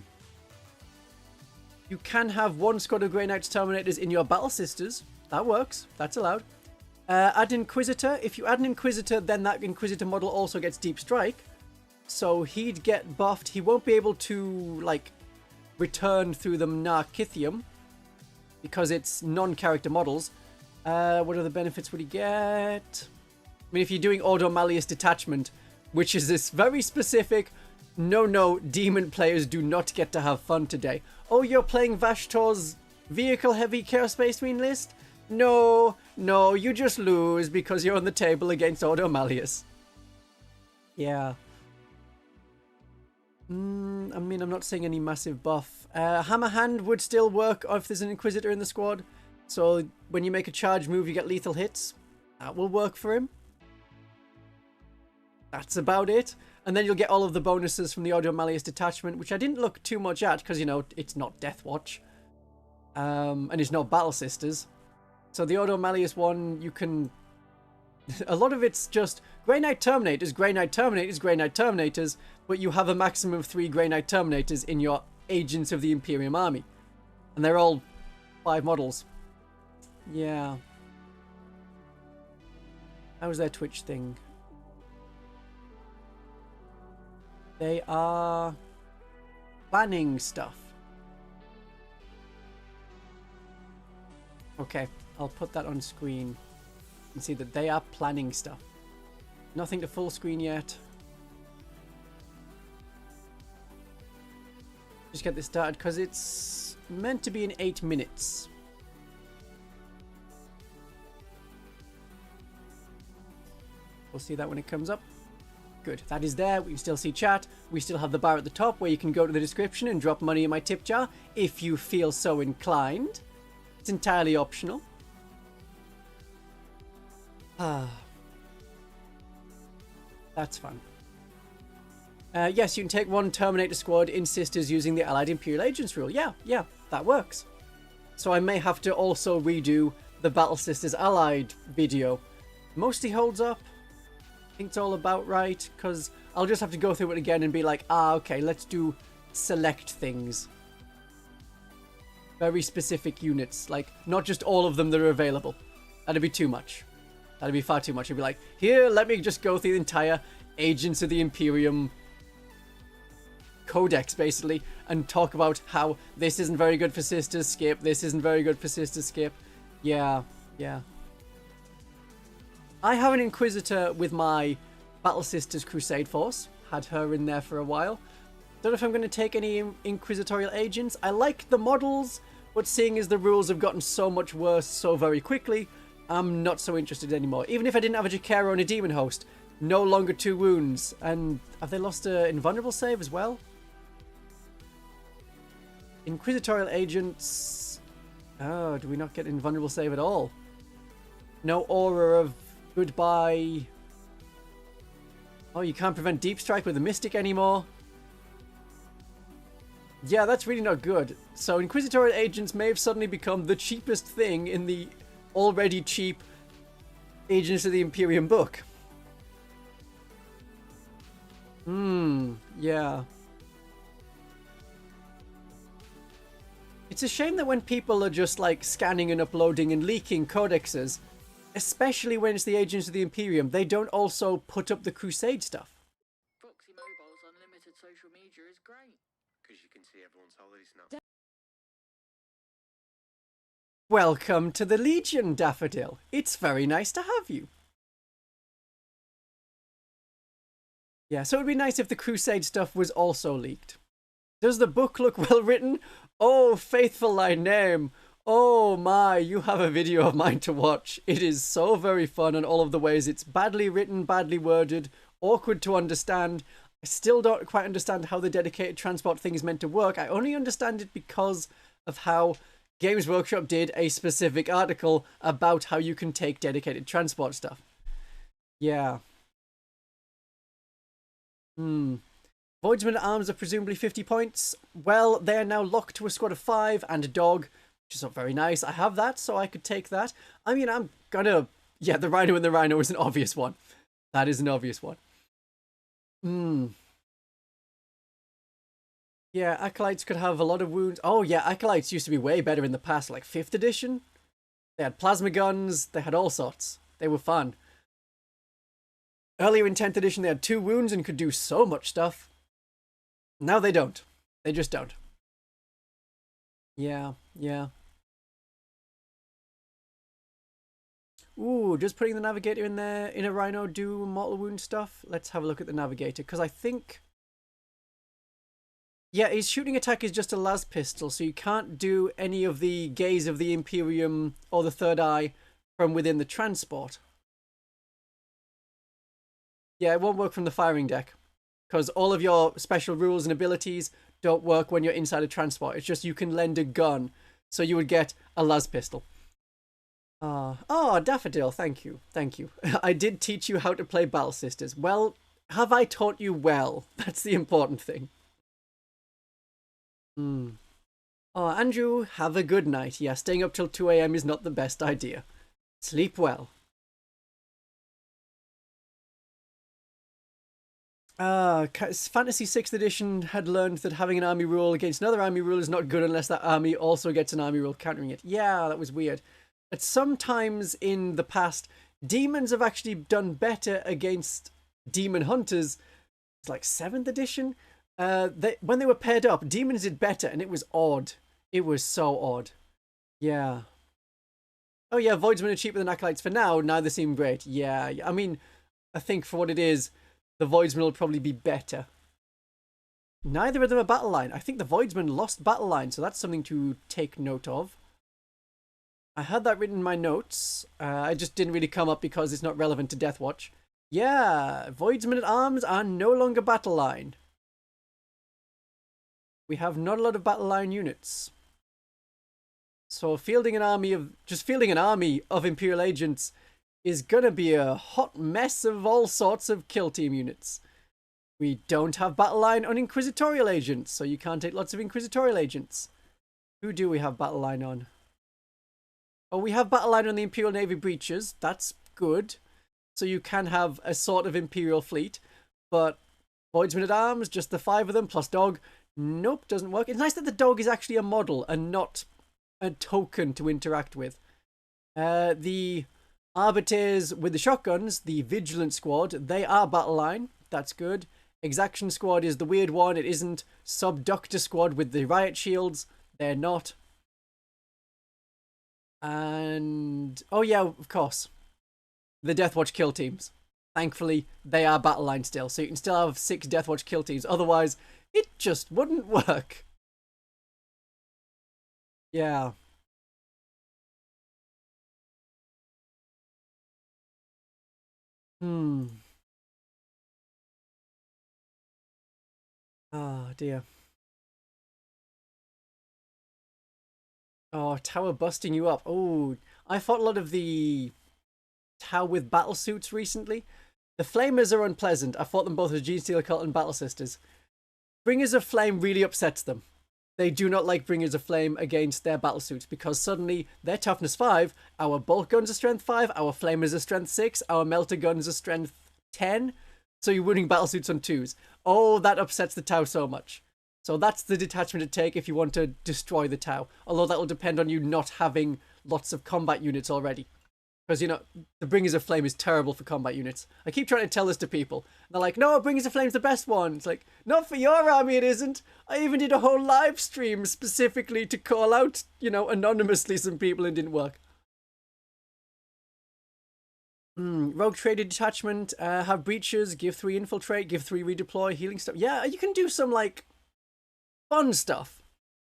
can have one squad of Grey Knights Terminators in your Battle Sisters. That works. That's allowed. Add Inquisitor. If you add an Inquisitor, then that Inquisitor model also gets Deep Strike. So he'd get buffed. He won't be able to, like, return through the Narkithium, because it's non-character models. What other benefits would he get? I mean, if you're doing Ordo Malleus Detachment, which is this very specific, no, demon players do not get to have fun today. Oh, you're playing Vashtor's vehicle-heavy Chaos Space Marine list? No, you just lose because you're on the table against Ordo Malleus. Yeah. I mean, I'm not saying any massive buff. Hammer Hand would still work if there's an Inquisitor in the squad. So when you make a charge move, you get lethal hits. That will work for him. That's about it. And then you'll get all of the bonuses from the Ordo Malleus Detachment, which I didn't look too much at because, you know, it's not Deathwatch. And it's not Battle Sisters. So the Ordo Malleus one, you can... A lot of it's just Grey Knight Terminators, Grey Knight Terminators, Grey Knight Terminators, but you have a maximum of 3 Grey Knight Terminators in your Agents of the Imperium Army. And they're all 5 models. Yeah. How was their Twitch thing? They are planning stuff. Okay, I'll put that on screen and see that they are planning stuff. Nothing to full screen yet. Just get this started because it's meant to be in 8 minutes. We'll see that when it comes up. Good, that is there. We can still see chat. We still have the bar at the top where you can go to the description and drop money in my tip jar if you feel so inclined. It's entirely optional. That's fun. Yes, you can take 1 Terminator squad in Sisters using the Allied Imperial Agents rule. Yeah, that works. So I may have to also redo the Battle Sisters Allied video. Mostly holds up. I think it's all about right, because I'll just have to go through it again and be like, okay, let's do select things. Very specific units, like, not just all of them that are available. That'd be too much. That'd be far too much. It'd be like, here, let me just go through the entire Agents of the Imperium codex, basically, and talk about how this isn't very good for Sisters, skip, this isn't very good for Sisters, skip. Yeah. I have an Inquisitor with my Battle Sisters Crusade Force. Had her in there for a while. Don't know if I'm going to take any Inquisitorial Agents. I like the models, but seeing as the rules have gotten so much worse so very quickly, I'm not so interested anymore. Even if I didn't have a Jakero and a Demon Host, no longer 2 wounds. And have they lost an invulnerable save as well? Inquisitorial Agents... Oh, do we not get invulnerable save at all? No aura of goodbye. Oh, you can't prevent Deep Strike with a Mystic anymore. Yeah, that's really not good. So Inquisitorial Agents may have suddenly become the cheapest thing in the already cheap Agents of the Imperium book. Yeah. It's a shame that when people are just like scanning and uploading and leaking codexes, especially when it's the Agents of the Imperium, they don't also put up the Crusade stuff. Foxy Mobile's unlimited social media is great. Because you can see everyone's holiday snap. Welcome to the Legion, Daffodil. It's very nice to have you. Yeah, so it would be nice if the Crusade stuff was also leaked. Does the book look well written? Oh, faithful thy name. Oh my, you have a video of mine to watch. It is so very fun in all of the ways it's badly written, badly worded, awkward to understand. I still don't quite understand how the dedicated transport thing is meant to work. I only understand it because of how Games Workshop did a specific article about how you can take dedicated transport stuff. Yeah. Voidsman at Arms are presumably 50 points. Well, they are now locked to a squad of 5 and a dog, which is not very nice. I have that, so I could take that. I mean, I'm gonna... Yeah, the Rhino and the Rhino is an obvious one. That is an obvious one. Yeah, Acolytes could have a lot of wounds. Oh yeah, Acolytes used to be way better in the past, like 5th edition. They had plasma guns, they had all sorts. They were fun. Earlier in 10th edition, they had 2 wounds and could do so much stuff. Now they don't. They just don't. Yeah. Ooh, does putting the Navigator in there, in a Rhino, do mortal wound stuff? Let's have a look at the Navigator, because I think... Yeah, his shooting attack is just a las pistol, so you can't do any of the gaze of the Imperium or the Third Eye from within the transport. Yeah, it won't work from the firing deck, because all of your special rules and abilities don't work when you're inside a transport. It's just you can lend a gun, so you would get a las pistol. Oh, Daffodil, thank you. I did teach you how to play Battle Sisters. Well, have I taught you well? That's the important thing. Oh, Andrew, have a good night. Yeah, staying up till 2 AM is not the best idea. Sleep well. Fantasy 6th edition had learned that having an army rule against another army rule is not good unless that army also gets an army rule countering it. Yeah, that was weird. But sometimes in the past, demons have actually done better against demon hunters. It's like 7th edition. When they were paired up, demons did better, and it was odd. It was so odd. Yeah. Oh yeah, Voidsmen are cheaper than Acolytes for now. Neither seem great. Yeah, I mean, I think for what it is, the Voidsmen will probably be better. Neither of them are battle line. I think the Voidsmen lost battle line, so that's something to take note of. I had that written in my notes. I just didn't really come up because it's not relevant to Deathwatch. Yeah, Voidsmen at Arms are no longer battle line. We have not a lot of battle line units. So fielding an army of Imperial Agents is gonna be a hot mess of all sorts of kill team units. We don't have battle line on Inquisitorial Agents, so you can't take lots of Inquisitorial Agents. Who do we have battle line on? Oh, we have battle line on the Imperial Navy Breaches. That's good. So you can have a sort of Imperial fleet. But Voidsmen at Arms, just the 5 of them, plus dog. Nope, doesn't work. It's nice that the dog is actually a model and not a token to interact with. The Arbiters with the shotguns, the Vigilant Squad, they are battle line. That's good. Exaction Squad is the weird one. It isn't. Subductor Squad with the riot shields. They're not. And... oh yeah, of course. The Deathwatch kill teams. Thankfully, they are battle line still. So you can still have 6 Deathwatch kill teams. Otherwise, it just wouldn't work. Yeah. Oh, dear. Oh, tower busting you up. Oh, I fought a lot of the tower with battle suits recently. The Flamers are unpleasant. I fought them both as Genestealer Cult and Battle Sisters. Bringers of Flame really upsets them. they do not like Bringers of Flame against their battlesuits because suddenly they're toughness 5, our bolt guns are strength 5, our flamers are strength 6, our melter guns are strength 10. So you're winning battlesuits on 2s. Oh, that upsets the Tau so much. So that's the detachment to take if you want to destroy the Tau. Although that will depend on you not having lots of combat units already. Because, you know, the Bringers of Flame is terrible for combat units. I keep trying to tell this to people. And they're like, no, Bringers of Flame's the best one. It's like, not for your army it isn't. I even did a whole live stream specifically to call out, you know, anonymously some people and it didn't work. Rogue Trader Detachment, have breaches, give 3 infiltrate, give 3 redeploy, healing stuff. Yeah, you can do some, like, fun stuff.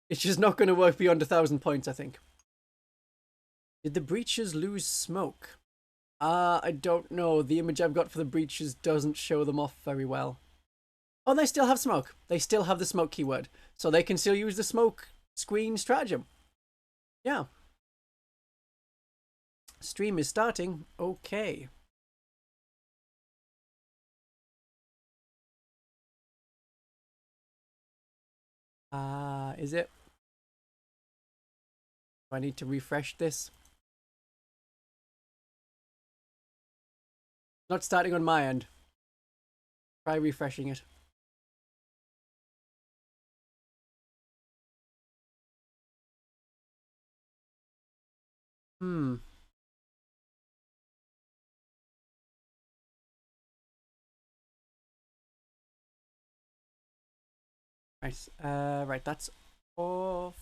It's just not going to work beyond 1,000 points, I think. Did the breaches lose smoke? I don't know. The image I've got for the breaches doesn't show them off very well. Oh, they still have smoke. They still have the smoke keyword. So they can still use the smoke screen stratagem. Yeah. Stream is starting. Okay. Is it? Do I need to refresh this? Not starting on my end. Try refreshing it. Nice. Right, that's off.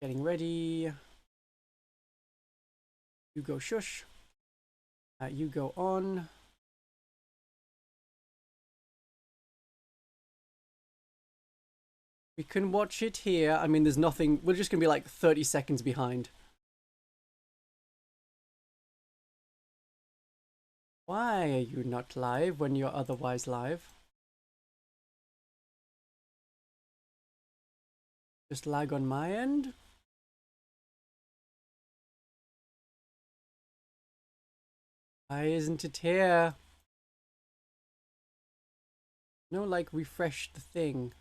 Getting ready. You go shush. You go on. We can watch it here. I mean, there's nothing. We're just going to be like 30 seconds behind. Why are you not live when you're otherwise live? Just lag on my end? Why isn't it here? No, like, refresh the thing.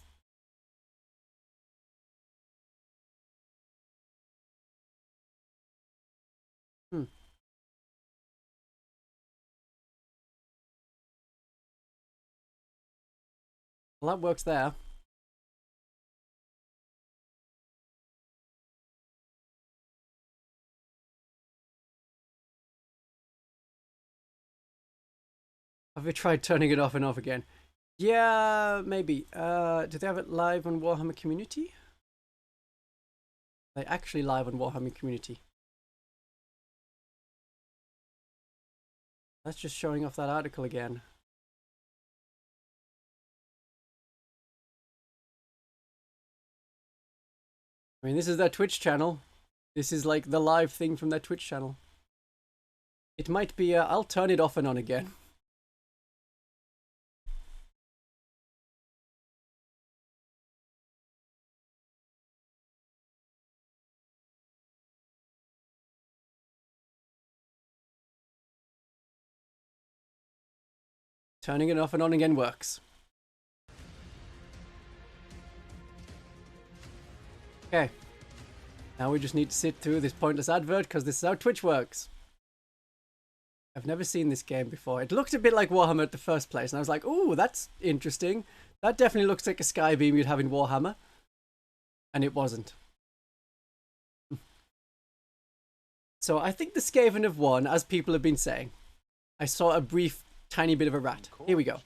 Well, that works there. Have you tried turning it off and off again? Yeah, maybe. Do they have it live on Warhammer Community? They actually live on Warhammer Community. That's just showing off that article again. I mean, this is their Twitch channel. This is like the live thing from their Twitch channel. It might be, I'll turn it off and on again. Turning it off and on again works. Okay. Now we just need to sit through this pointless advert because this is how Twitch works. I've never seen this game before. It looked a bit like Warhammer at the first place, and I was like, ooh, that's interesting. That definitely looks like a Skybeam you'd have in Warhammer. And it wasn't. So I think the Skaven have won, as people have been saying. I saw a brief, tiny bit of a rat. Here we go.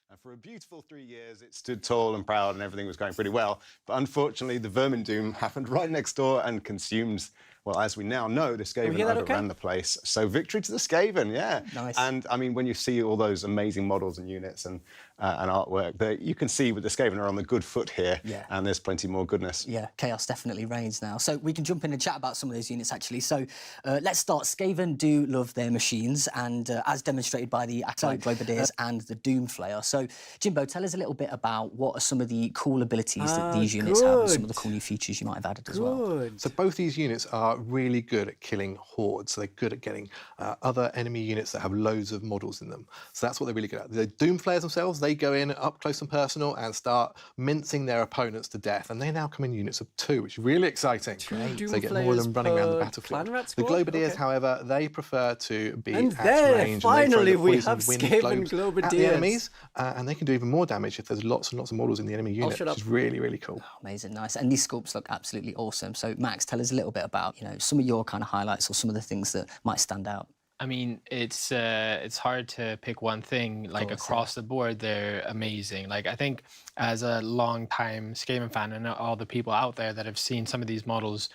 And for a beautiful 3 years, it stood tall and proud and everything was going pretty well. But unfortunately, the Vermin Doom happened right next door and consumed, well, as we now know, the Skaven overran the place. So victory to the Skaven, yeah. Nice. And I mean, when you see all those amazing models and units and artwork, that you can see with the Skaven are on the good foot here. Yeah. And there's plenty more goodness. Yeah, chaos definitely reigns now. So we can jump in and chat about some of those units, actually. So let's start. Skaven do love their machines, and as demonstrated by the Acolyte Globadiers and the Doomflayer. So, Jimbo, tell us a little bit about what are some of the cool abilities that these units have and some of the cool new features you might have added as well. So both these units are are really good at killing hordes. So they're good at getting other enemy units that have loads of models in them. So that's what they're really good at. The Doomflayers themselves, they go in up close and personal and start mincing their opponents to death. And they now come in units of 2, which is really exciting. So they get more of them running around the battlefield. The Globadiers, however, they prefer to be at range. Finally, and we have Skaven Globes at the enemies, and they can do even more damage if there's lots and lots of models in the enemy unit, which is really, really cool. Oh, amazing, nice. And these sculpts look absolutely awesome. So, Max, tell us a little bit about, some of your kind of highlights or some of the things that might stand out. I mean, it's hard to pick one thing. Like across the board, they're amazing. Like I think as a long-time Skaven fan and all the people out there that have seen some of these models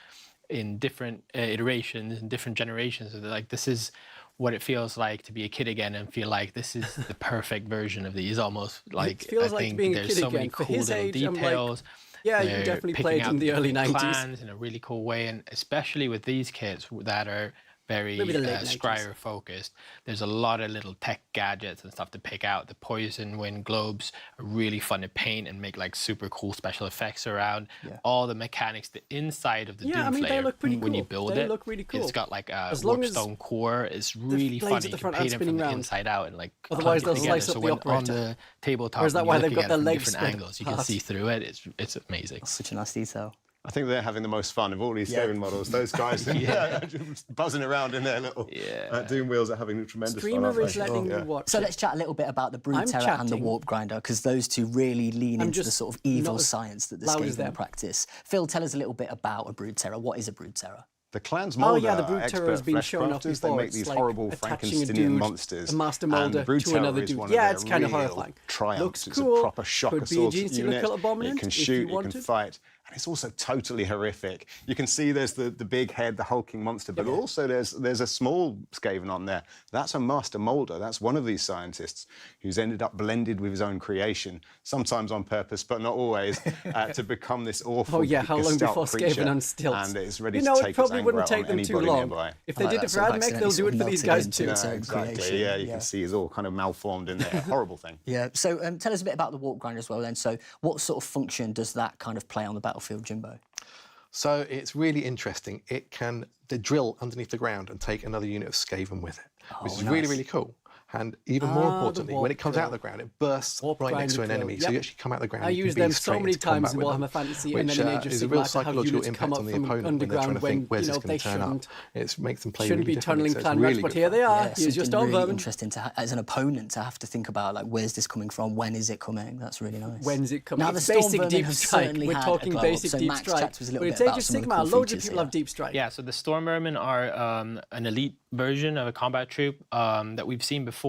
in different iterations and different generations, like this is what it feels like to be a kid again and feel like this is the perfect version of these. Almost like it feels I like think being there's a kid so again. many For cool his little age, details. Yeah, you definitely played in the early 90s. Clans in a really cool way, and especially with these kits that are very scryer focused. There's a lot of little tech gadgets and stuff to pick out. The poison wind globes are really fun to paint and make like super cool special effects around. All the mechanics, the inside of the Doomflayer, they look pretty cool. When you build they look really cool. It's got like a warpstone core. It's really funny. You can paint it from the inside out and like otherwise they'll slice up the operator. On the tabletop, or is that why they've got their legs different angles? You can see through it. It's amazing. That's such a nice detail. I think they're having the most fun of all these Skaven models. Those guys just buzzing around in their little Doom wheels are having tremendous fun. So let's chat a little bit about the Brood Terror and the Warp Grinder, because those two really lean into the sort of evil science that the Skaven practice. Phil, tell us a little bit about a Brood Terror. What is a Brood Terror? The Clans Molder the Brood Terror has been shown off before. They make these horrible Frankensteinian monsters. A master molder to another dude. It's kind of horrifying. Triumphs. Looks cool. It's a proper shock assault unit. It can shoot, it can fight. And it's also totally horrific. You can see there's the big head, the hulking monster, but also there's a small Skaven on there. That's a master molder. That's one of these scientists who's ended up blended with his own creation, sometimes on purpose, but not always, to become this awful how long before Skaven on stilts? And it's ready to take its anger out on anybody nearby. If they did it for Admech, they'll do it for these guys too. Exactly, you can see it's all kind of malformed in there. Horrible thing. Yeah, so tell us a bit about the Warp Grinder as well then. So what sort of function does that kind of play on the battlefield, Jimbo? So it's really interesting. It can drill underneath the ground and take another unit of Skaven with it, which is really, really cool. And even more importantly, when it comes out of the ground, it bursts right next to an enemy. So you actually come out of the ground. I use them so many times in Warhammer Fantasy and then in Age of Sigmar. Is a real psychological impact on the opponent when they're trying to think where's this going to turn up. It makes them play really differently. Shouldn't be tunneling clan rats, but here they are. Here's your Storm Vermin. Interesting as an opponent to have to think about like where's this coming from, when is it coming? That's really nice. When's it coming? Now the Storm Deep Strike. We're talking basic Deep Strike. But it's Age of Sigmar. Loads of people have Deep Strike. Yeah, so the Storm Vermin are an elite version of a combat troop that we've seen before.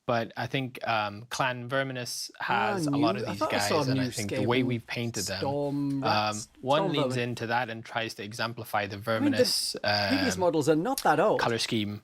But I think Clan Verminus has a lot of these guys, and I think the way we've painted them, one leans into that and tries to exemplify the Verminus previous models are not that old. Color scheme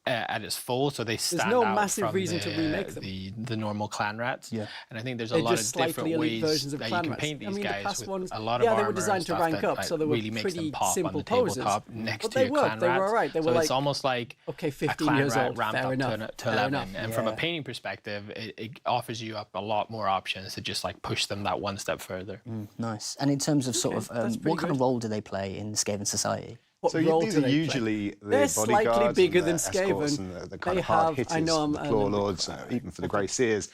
at its full, so they stand no out massive from reason to remake them. The normal clan rats. Yeah. And I think there's a lot of different ways that you can paint these guys with a lot of armor. They were designed to rank up, so they were really makes them pretty pop simple on the poses. tabletop next But to they your worked. clan They were rats. alright. They were So like, it's almost like okay, 15 a clan years rat old, ramped fair up enough. to 11. And from a painting perspective, it offers you up a lot more options to just like push them that one step further. Nice. And in terms of sort of what kind of role do they play in Skaven society? So these are usually the bodyguards, slightly bigger than Skaven, and the kind of hard hitters, the Claw Lords, even for the Grey Seers.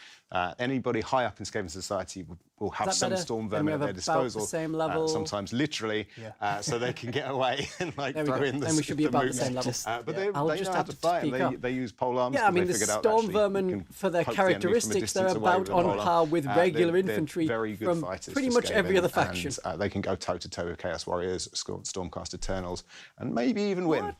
Anybody high up in Skaven society will have some Storm Vermin at their disposal, sometimes literally, so they can get away and like throw in the and we should be about the same level. But they know how to fight. They use pole arms. Yeah, I mean the Storm Vermin, for their characteristics, they're about on par with regular infantry from pretty much every other faction. They can go toe to toe with Chaos Warriors, Stormcast Eternals, and maybe even win.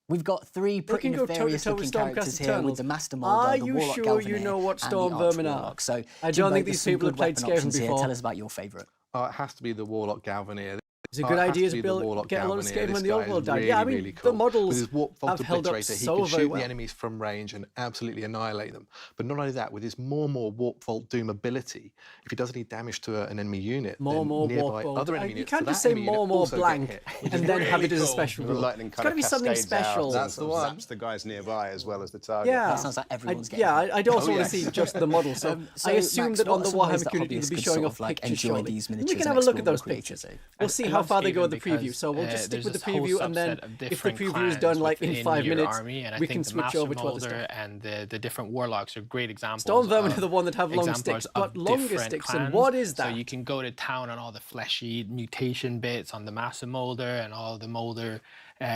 We've got three pretty nefarious looking characters here with the Master Molder, the Warlock Galvanier, Are you sure you know what Storm Vermin are? So, I don't think these people have played Skaven before. Tell us about your favourite. It has to be the Warlock Galvanier. It's a good idea to get a lot of Skaven when the old world died. Yeah, I mean, the models have held up so very well. He can shoot the enemies from range and absolutely annihilate them. But not only that, with his more Warp Vault Doom ability, if he does any damage to an enemy unit, nearby other enemy units, you can't just say more blank and then have it as a special rule. It's got to be something special. That's the one. Zaps the guys nearby as well as the target. Yeah, that sounds like everyone's getting. Yeah, I'd also want to see just the model. So I assume that on the Warhammer community they'll be showing off pictures. We can have a look at those pictures. We'll see how far they go with the Skaven preview. because, So we'll just stick there's with the this whole preview, and then subset of if the different preview is clans done like in within 5 your minutes, army, and I we think can the switch Master over to other Molder stuff. and the different warlocks are great examples. Storm Vermin of are the one that have long examples sticks, of but longer different sticks. And clans. what is that? So you can go to town on all the fleshy mutation bits on the Master Molder and all the Molder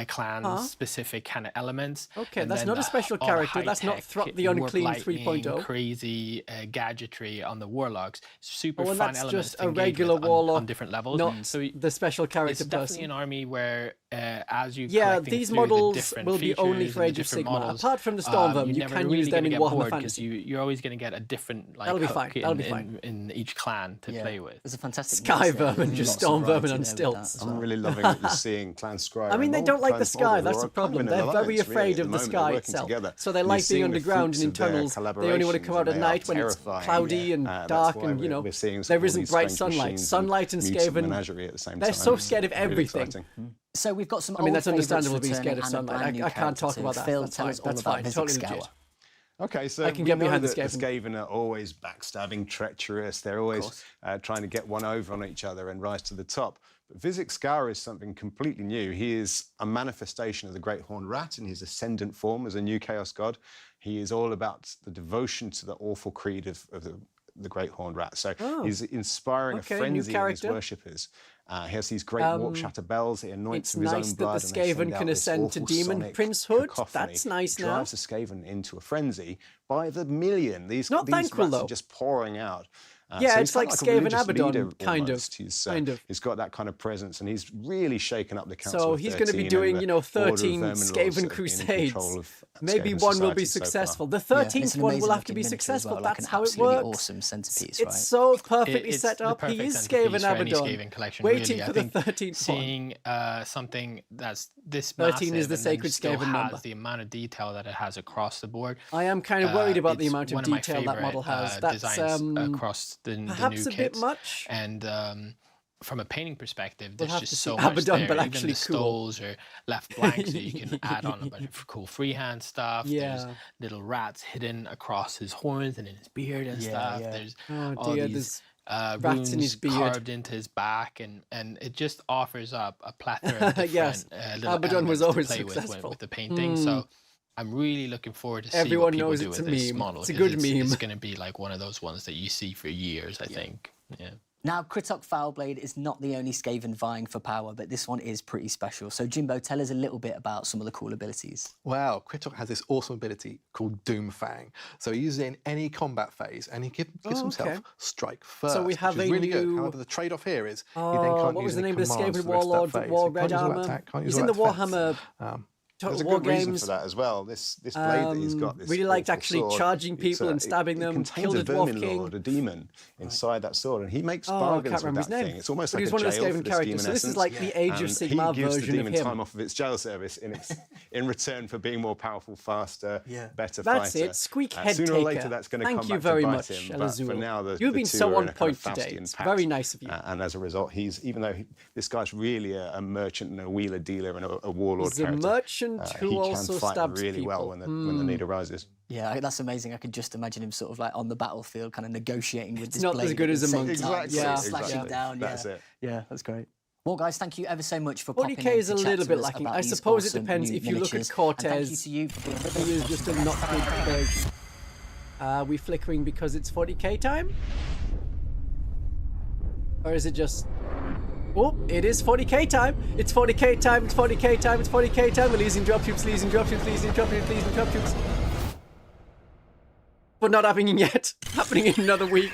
clans specific kind of elements. Okay, and that's then not a special all the character. That's not high-tech Throt the Unclean warp lightning, 3.0. crazy gadgetry on the warlocks. Super Oh, and fun that's elements just to a engage regular with warlock, on different levels. not So the special character it's definitely person. an army where as you These models will be only for Age of Sigmar. Models, Apart from the Storm Vermin, you can use them in Warhammer Fantasy. You're always going to get a different like That'll be hook fine. That'll be fine. in each clan to play with. There's a fantastic Sky Vermin, just Storm Vermin on stilts. I'm really loving what you're seeing, Clan Scribe. I mean, they and don't like the Clans sky. Molder That's are the kind problem. of in They're an very alliance, really, afraid at of the moment. They're sky working itself. together. So they And like you're being seeing the underground fruits and in of their tunnels. They only want to come out at collaborations, night when and it's they are cloudy and terrifying. dark, That's why and we're seeing there all isn't these bright strange sunlight. machines Sunlight and mutant Skaven, menagerie at the same they're time. so scared of It's really everything. exciting. So we've got some I mean, old that's understandable being returning scared of and a sunlight. brand new I can't talk character about too. that. Phil, That's tell fine. us all That's about fine. Visik Totally Scour. legit. Okay, so I can we get know behind the that Skaven. Skaven are always backstabbing, treacherous. They're always trying to get one over on each other and rise to the top. But Vizek Scour is something completely new. He is a manifestation of the Great Horned Rat in his ascendant form as a new Chaos God. He is all about the devotion to the awful creed of the Great Horned Rat. So he's inspiring a frenzy in his worshippers. He has these great warp shatter bells. He anoints with his own blood. It's nice that the Skaven can ascend to Demon Princehood. That's nice now. Drives the Skaven into a frenzy by the million. These Not thankful, rats though. are just pouring out. Yeah, so it's he's like kind of Skaven a religious Abaddon, leader kind of, almost. kind of. He's got that kind of presence, and he's really shaken up the Council So of he's going to be 13 doing, and you know, the Order of 13 Vermin Lords that Skaven have been in Crusades. control of Maybe Skaven one will be society so far. successful. The Yeah, and 13th it's an one will amazing have to be looking miniature as successful. well, like That's an how it absolutely works. awesome centerpiece, It's right? so perfectly It's set the up. He perfect is centerpiece Skaven for any Abaddon, Skaven collection, waiting really. for I the think 13th one. seeing something that's this 13 is massive the and then sacred still Skaven has number. the amount of detail that it has across the board. I am kind of worried about the It's amount of one my detail that model favorite, has. That's designs across the perhaps new a bit kits. much. And from a painting perspective, We'll there's have just to so see much Abaddon, there. but Even actually the cool. stoles are left blank, so you can add on a bunch of cool freehand stuff. There's Yeah. little rats hidden across his horns and in his beard and stuff. There's Oh all dear, these rats runes in his beard. carved into his back, and it just offers up a plethora of different Yes. little Abaddon was elements to always play with successful. with the painting. So I'm really looking forward to see Everyone what people knows do it's with a this meme. model. It's a 'cause good meme. It's going to be like one of those ones that you see for years, I think. Yeah. Now, Kritok Foulblade is not the only Skaven vying for power, but this one is pretty special. So, Jimbo, tell us a little bit about some of the cool abilities. Well, Kritok has this awesome ability called Doomfang. So he uses it in any combat phase, and he gives himself strike first, So we have which is a really good. new- However, the trade-off here is he then can't what was use the any name of the commands Skaven for the rest of that warlord? phase. War He Red can't use all Armor. attack, can't use He's all in the defense. Warhammer. There's a War good reason games. for that as well. This blade that he's got. This really liked awful actually sword, charging people and stabbing it them, contains killed a a dwarf vermin king. lord, a demon, inside that sword, and he makes I bargains can't remember with his that name. thing. It's almost But like he was a one of the jail Skaven for this characters. demon So this is essence, like the Age of and Sigmar he gives version the of demon him. time off of its jail service in return for being more powerful, faster, better That's fighter. it. Squeak head Sooner or taker. later, that's going to come Thank you back very to bite much, him. But for Elazul. now, You've been the two so are on in a kind point of today. Faustian It's pact. very nice of you. And as a result, even though this guy's really a merchant and a wheeler dealer and a warlord He's a character, merchant who he also can fight stabs really people. well when the need arises. Yeah, that's amazing. I could just imagine him sort of like on the battlefield, kind of negotiating with this not blade. as good at as the a same monk. time, Exactly. Yeah, slashing down. That's it. Yeah, that's great. Well, guys, thank you ever so much for popping 40k in is to a chat little to bit us lacking. about I these suppose it awesome depends. new If you look at miniatures. And Cortez, thank you to you for being with us. he is just a not good version. Are we flickering because it's 40k time? Or is it just... Oh, it is 40k time. It's 40k time. It's 40k time. It's 40k time. We're losing dropships, losing dropships, losing dropships, losing dropships. But not happening yet. Happening in another week.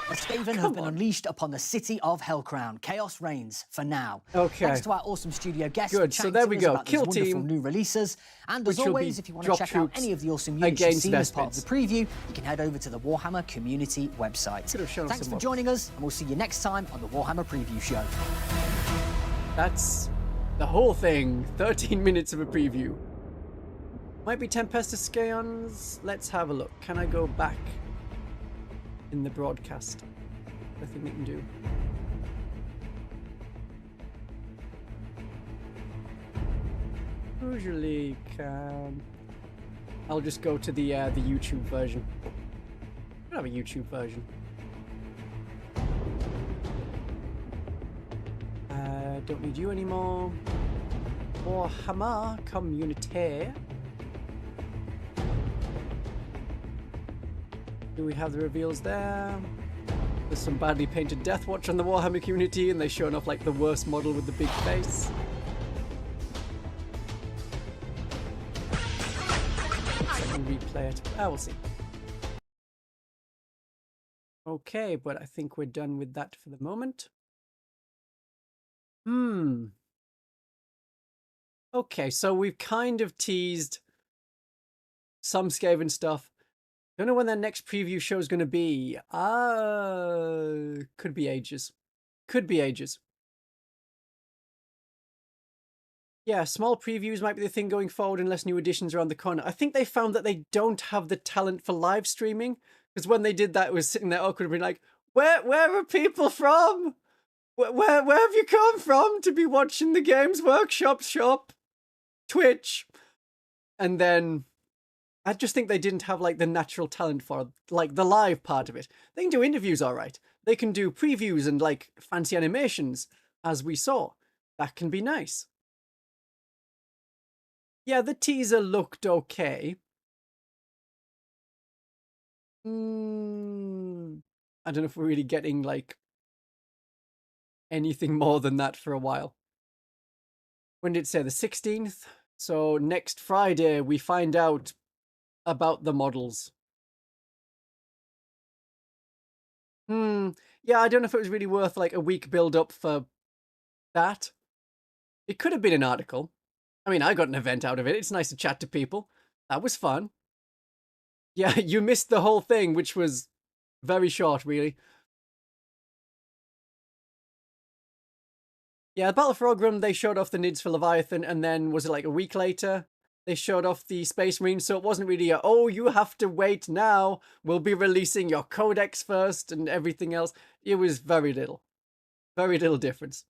The Skaven have been unleashed upon the city of Hellcrown. Chaos reigns for now. Okay. Thanks to our awesome studio guests. Good, for so chatting there to we us go. about these Kill wonderful team, new releases. And as which will always, be if you want to drop check out troops any of the awesome units you've against seen as part of Vespids. the preview, you can head over to the Warhammer community website. Could have shown Thanks some for more. joining us, and we'll see you next time on the Warhammer Preview Show. That's the whole thing. 13 minutes of a preview. Might be Tempestus Scions. Let's have a look. Can I go back in the broadcast? I think we can do. Usually can. I'll just go to the YouTube version. I don't have a YouTube version. don't need you anymore. Warhammer Community. Do we have the reveals there? There's some badly painted Deathwatch on the Warhammer community, and they're showing off like the worst model with the big face. And replay it. We'll see. Okay, but I think we're done with that for the moment. Okay, so we've kind of teased some Skaven stuff. Don't know when their next preview show is going to be. Could be ages. Could be ages. Yeah, small previews might be the thing going forward unless new editions are on the corner. I think they found that they don't have the talent for live streaming, because when they did that, it was sitting there awkward, being like, where are people from? Where have you come from to be watching the Games Workshop shop? Twitch. And then I just think they didn't have like the natural talent for like the live part of it. They can do interviews all right. They can do previews and like fancy animations, as we saw. That can be nice. Yeah, the teaser looked okay. I don't know if we're really getting like anything more than that for a while. When did it say? The 16th? So next Friday we find out about the models. Yeah, I don't know if it was really worth like a week build up for that. It could have been an article. I mean, I got an event out of it. It's nice to chat to people. That was fun. Yeah, you missed the whole thing, which was very short, really. Yeah, the Battle for Ogrim, they showed off the NIDs for Leviathan, and then, was it like a week later? They showed off the Space Marines, so it wasn't really a, oh, you have to wait now. We'll be releasing your codex first and everything else. It was very little. Very little difference.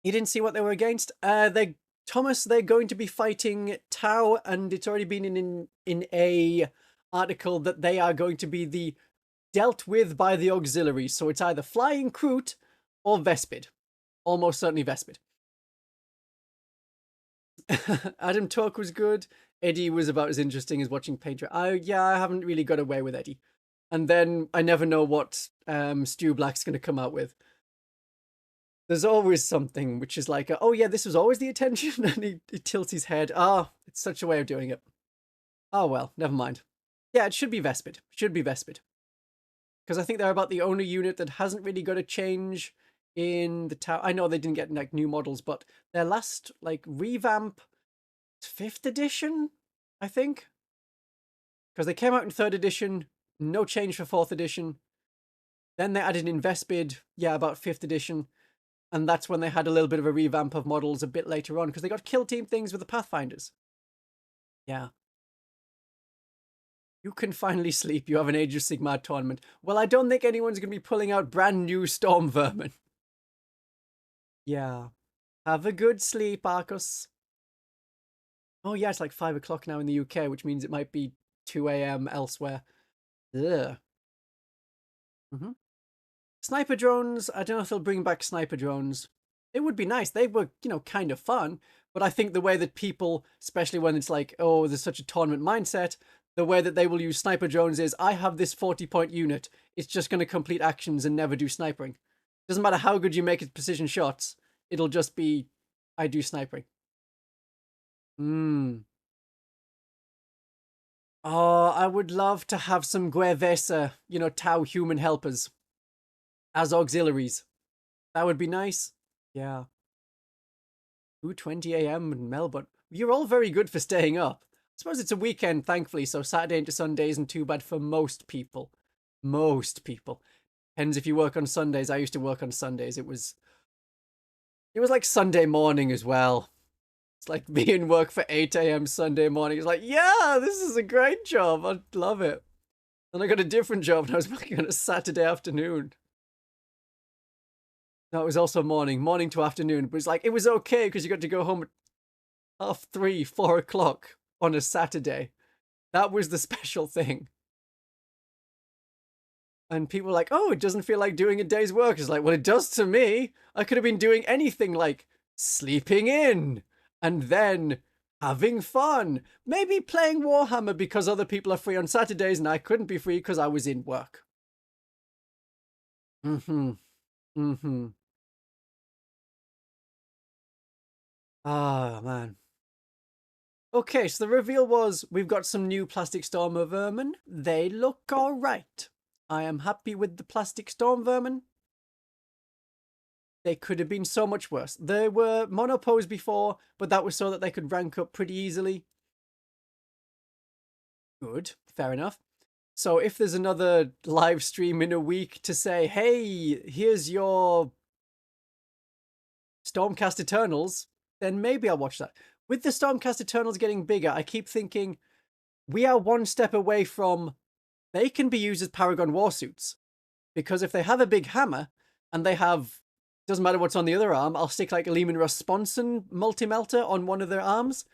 You didn't see what they were against? Thomas, they're going to be fighting Tau, and it's already been in a article that they are going to be the dealt with by the auxiliaries. So it's either Flying Kroot or Vespid. Almost certainly Vespid. Adam Talk was good. Eddie was about as interesting as watching Painter. Yeah, I haven't really got away with Eddie. And then I never know what Stu Black's going to come out with. There's always something which is like, oh yeah, this was always the attention, and he tilts his head. It's such a way of doing it. Oh well, never mind. Yeah, it should be Vespid. Should be Vespid. Because I think they're about the only unit that hasn't really got a change in the tower. I know they didn't get like new models, but their last like revamp, 5th edition, I think. Because they came out in 3rd edition, no change for 4th edition. Then they added in Vespid, yeah, about 5th edition. And that's when they had a little bit of a revamp of models a bit later on, because they got kill team things with the Pathfinders. Yeah. You can finally sleep. You have an Age of Sigmar tournament. Well, I don't think anyone's going to be pulling out brand new Storm Vermin. Yeah. Have a good sleep, Arcos. Oh yeah, it's like 5 o'clock now in the UK, which means it might be 2 a.m. elsewhere. Ugh. Sniper drones, I don't know if they'll bring back sniper drones. It would be nice. They were, kind of fun. But I think the way that people, especially when it's like, oh, there's such a tournament mindset, the way that they will use sniper drones is, I have this 40-point unit. It's just going to complete actions and never do sniping. Doesn't matter how good you make its precision shots. It'll just be, I do sniping. Oh, I would love to have some Guevesa, Tau human helpers as auxiliaries. That would be nice. Yeah. 2:20 a.m. in Melbourne. You're all very good for staying up. I suppose it's a weekend, thankfully, so Saturday into Sunday isn't too bad for most people. Most people. Depends if you work on Sundays. I used to work on Sundays. It was like Sunday morning as well. It's like being work for 8 a.m. Sunday morning. It's like, yeah, this is a great job. I love it. Then I got a different job and I was working on a Saturday afternoon. No, it was also morning to afternoon. But it's like, it was okay because you got to go home at 3:30, 4 o'clock on a Saturday. That was the special thing. And people are like, oh, it doesn't feel like doing a day's work. It's like, well, it does to me. I could have been doing anything like sleeping in and then having fun. Maybe playing Warhammer because other people are free on Saturdays and I couldn't be free because I was in work. Ah, man. Okay, so the reveal was we've got some new plastic storm vermin. They look all right. I am happy with the plastic storm vermin. They could have been so much worse. They were monopose before, but that was so that they could rank up pretty easily. Good, fair enough. So if there's another live stream in a week to say, hey, here's your Stormcast Eternals, then maybe I'll watch that. With the Stormcast Eternals getting bigger, I keep thinking we are one step away from they can be used as Paragon Warsuits. Because if they have a big hammer and they have, doesn't matter what's on the other arm, I'll stick like a Lehman Rasponson multi-melter on one of their arms.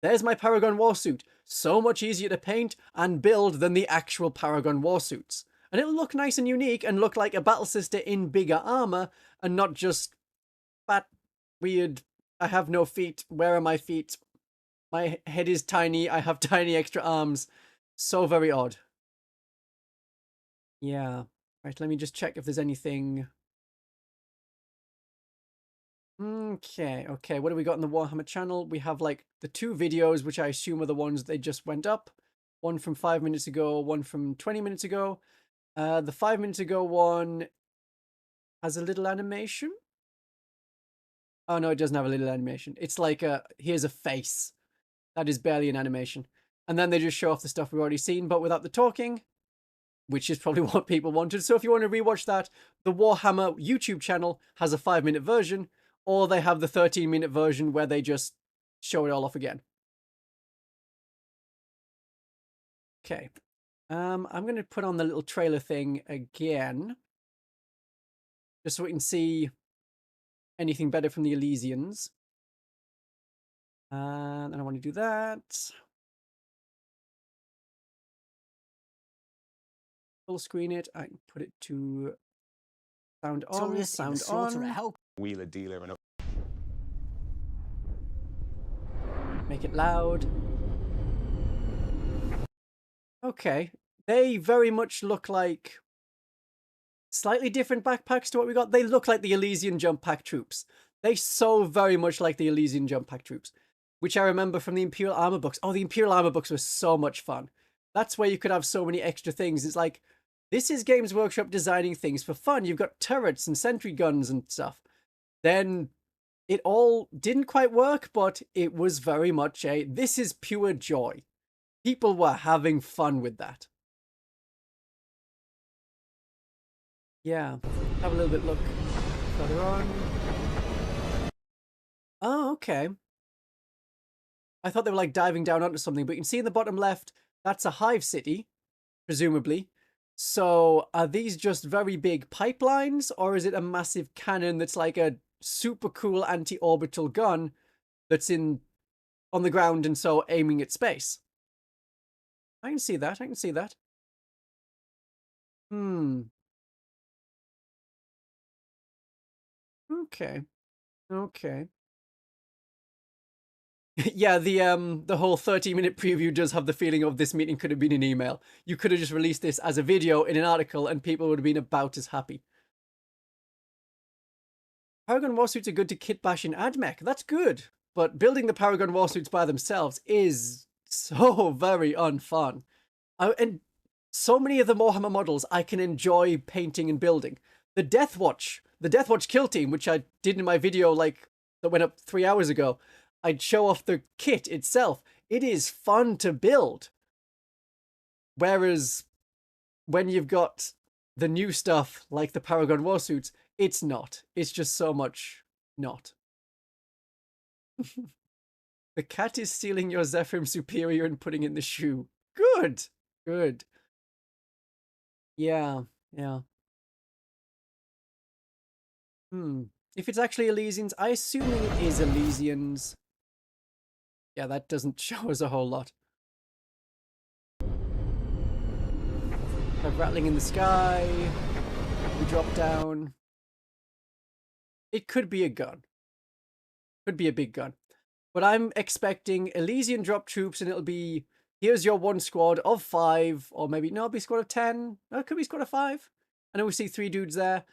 There's my Paragon Warsuit. So much easier to paint and build than the actual Paragon Warsuits. And it'll look nice and unique and look like a Battle Sister in bigger armor and not just fat, weird, I have no feet, where are my feet? My head is tiny, I have tiny extra arms. So very odd. Yeah. Right, let me just check if there's anything. Okay, what do we got in the Warhammer channel? We have like the 2 videos, which I assume are the ones they just went up. One from 5 minutes ago, one from 20 minutes ago. The 5 minutes ago one has a little animation. Oh no, it doesn't have a little animation. It's like here's a face. That is barely an animation. And then they just show off the stuff we've already seen, but without the talking, which is probably what people wanted. So if you want to rewatch that, the Warhammer YouTube channel has a 5-minute version, or they have the 13-minute version where they just show it all off again. Okay. I'm going to put on the little trailer thing again, just so we can see anything better from the Elysians. And I want to do that. Full screen it. I can put it to sound on, sound on. Wheeler dealer and Make it loud. Okay. They very much look like slightly different backpacks to what we got. They look like the Elysian Jump Pack troops. They so very much like the Elysian Jump Pack troops, which I remember from the Imperial Armor books. Oh, the Imperial Armor books were so much fun. That's where you could have so many extra things. It's like, this is Games Workshop designing things for fun. You've got turrets and sentry guns and stuff. Then it all didn't quite work, but it was very much this is pure joy. People were having fun with that. Yeah, have a little bit look further on. Oh, okay. I thought they were like diving down onto something, but you can see in the bottom left, that's a hive city, presumably. So are these just very big pipelines, or is it a massive cannon that's like a super cool anti-orbital gun that's on the ground and so aiming at space? I can see that. I can see that. Okay. Okay. Yeah, the whole 30-minute preview does have the feeling of this meeting could have been an email. You could have just released this as a video in an article and people would have been about as happy. Paragon Warsuits are good to kit bash in AdMech. That's good. But building the Paragon Warsuits by themselves is so very unfun. And so many of the Warhammer models I can enjoy painting and building. The Deathwatch kill team, which I did in my video like that went up 3 hours ago, I'd show off the kit itself. It is fun to build. Whereas when you've got the new stuff like the Paragon Warsuits, it's not. It's just so much not. The cat is stealing your Zephyrim Superior and putting in the shoe. Good. Good. Yeah. Yeah. If it's actually Elysians, I assume it is Elysians. Yeah, that doesn't show us a whole lot. Like rattling in the sky. We drop down. It could be a gun. Could be a big gun. But I'm expecting Elysian drop troops, and it'll be, here's your one squad of 5, or maybe, no, it'll be squad of 10. No, it could be squad of 5. I know we see 3 dudes there.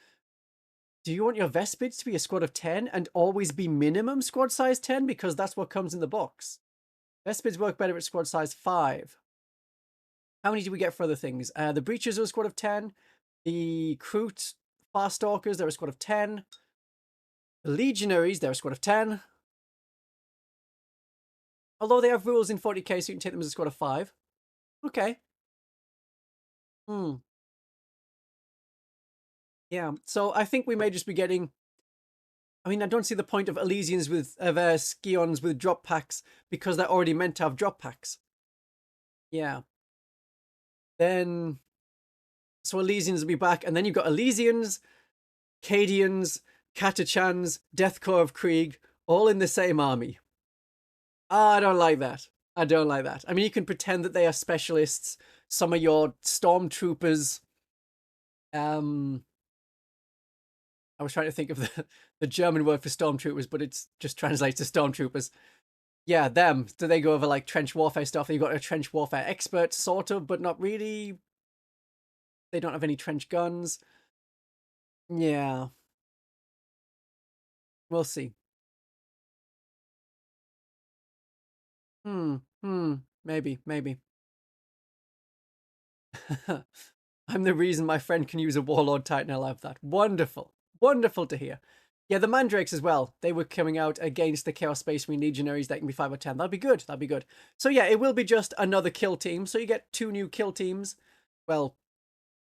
Do you want your Vespids to be a squad of 10 and always be minimum squad size 10? Because that's what comes in the box. Vespids work better at squad size 5. How many do we get for other things? The Breachers are a squad of 10. The Kroot Farstalkers, they're a squad of 10. The Legionaries, they're a squad of 10. Although they have rules in 40k, so you can take them as a squad of 5. Okay. Yeah, so I think we may just be getting... I mean, I don't see the point of Elysians with... Scions with drop packs, because they're already meant to have drop packs. Yeah. Then... So Elysians will be back, and then you've got Elysians, Cadians, Catachans, Deathcore of Krieg, all in the same army. I don't like that. I don't like that. I mean, you can pretend that they are specialists. Some of your stormtroopers. I was trying to think of the German word for stormtroopers, but it's just translates to stormtroopers. Yeah, them. Do they go over like trench warfare stuff? You've got a trench warfare expert, sort of, but not really. They don't have any trench guns. Yeah. We'll see. Maybe. I'm the reason my friend can use a Warlord Titan. I love that. Wonderful. Wonderful to hear. Yeah, the Mandrakes as well. They were coming out against the Chaos Space Marine Legionaries that can be 5 or 10. That'd be good. That'd be good. So yeah, it will be just another kill team. So you get 2 new kill teams. Well,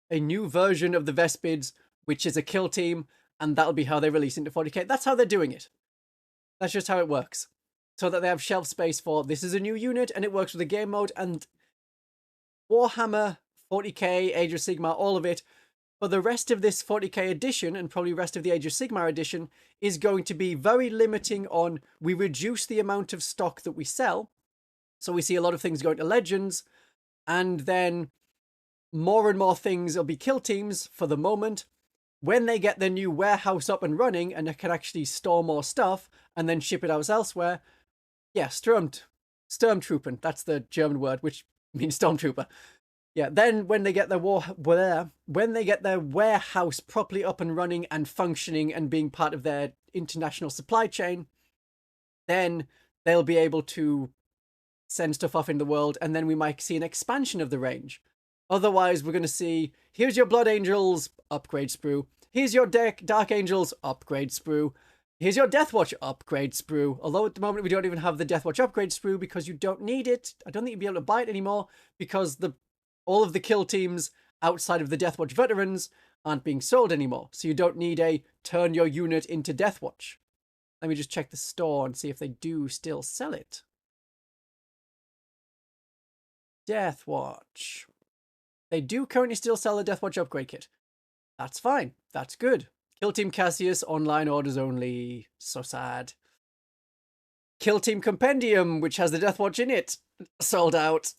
a new version of the Vespids, which is a kill team, and that'll be how they release into 40k. That's how they're doing it. That's just how it works. So that they have shelf space for, this is a new unit, and it works with the game mode, and Warhammer, 40k, Age of Sigmar, all of it, for the rest of this 40k edition, and probably rest of the Age of Sigmar edition, is going to be very limiting on, we reduce the amount of stock that we sell, so we see a lot of things going to Legends, and then more and more things will be kill teams for the moment. When they get their new warehouse up and running, and they can actually store more stuff, and then ship it out elsewhere, yeah, Sturmtruppen, that's the German word, which means stormtrooper. Yeah, then when they get their warehouse properly up and running and functioning and being part of their international supply chain, then they'll be able to send stuff off in the world, and then we might see an expansion of the range. Otherwise, we're going to see, here's your Blood Angels, upgrade sprue. Here's your Dark Angels, upgrade sprue. Here's your Deathwatch upgrade sprue. Although at the moment we don't even have the Deathwatch upgrade sprue because you don't need it. I don't think you'll be able to buy it anymore because all of the kill teams outside of the Deathwatch veterans aren't being sold anymore. So you don't need a turn your unit into Deathwatch. Let me just check the store and see if they do still sell it. Deathwatch. They do currently still sell the Deathwatch upgrade kit. That's fine. That's good. Kill Team Cassius, online orders only. So sad. Kill Team Compendium, which has the Deathwatch in it, sold out.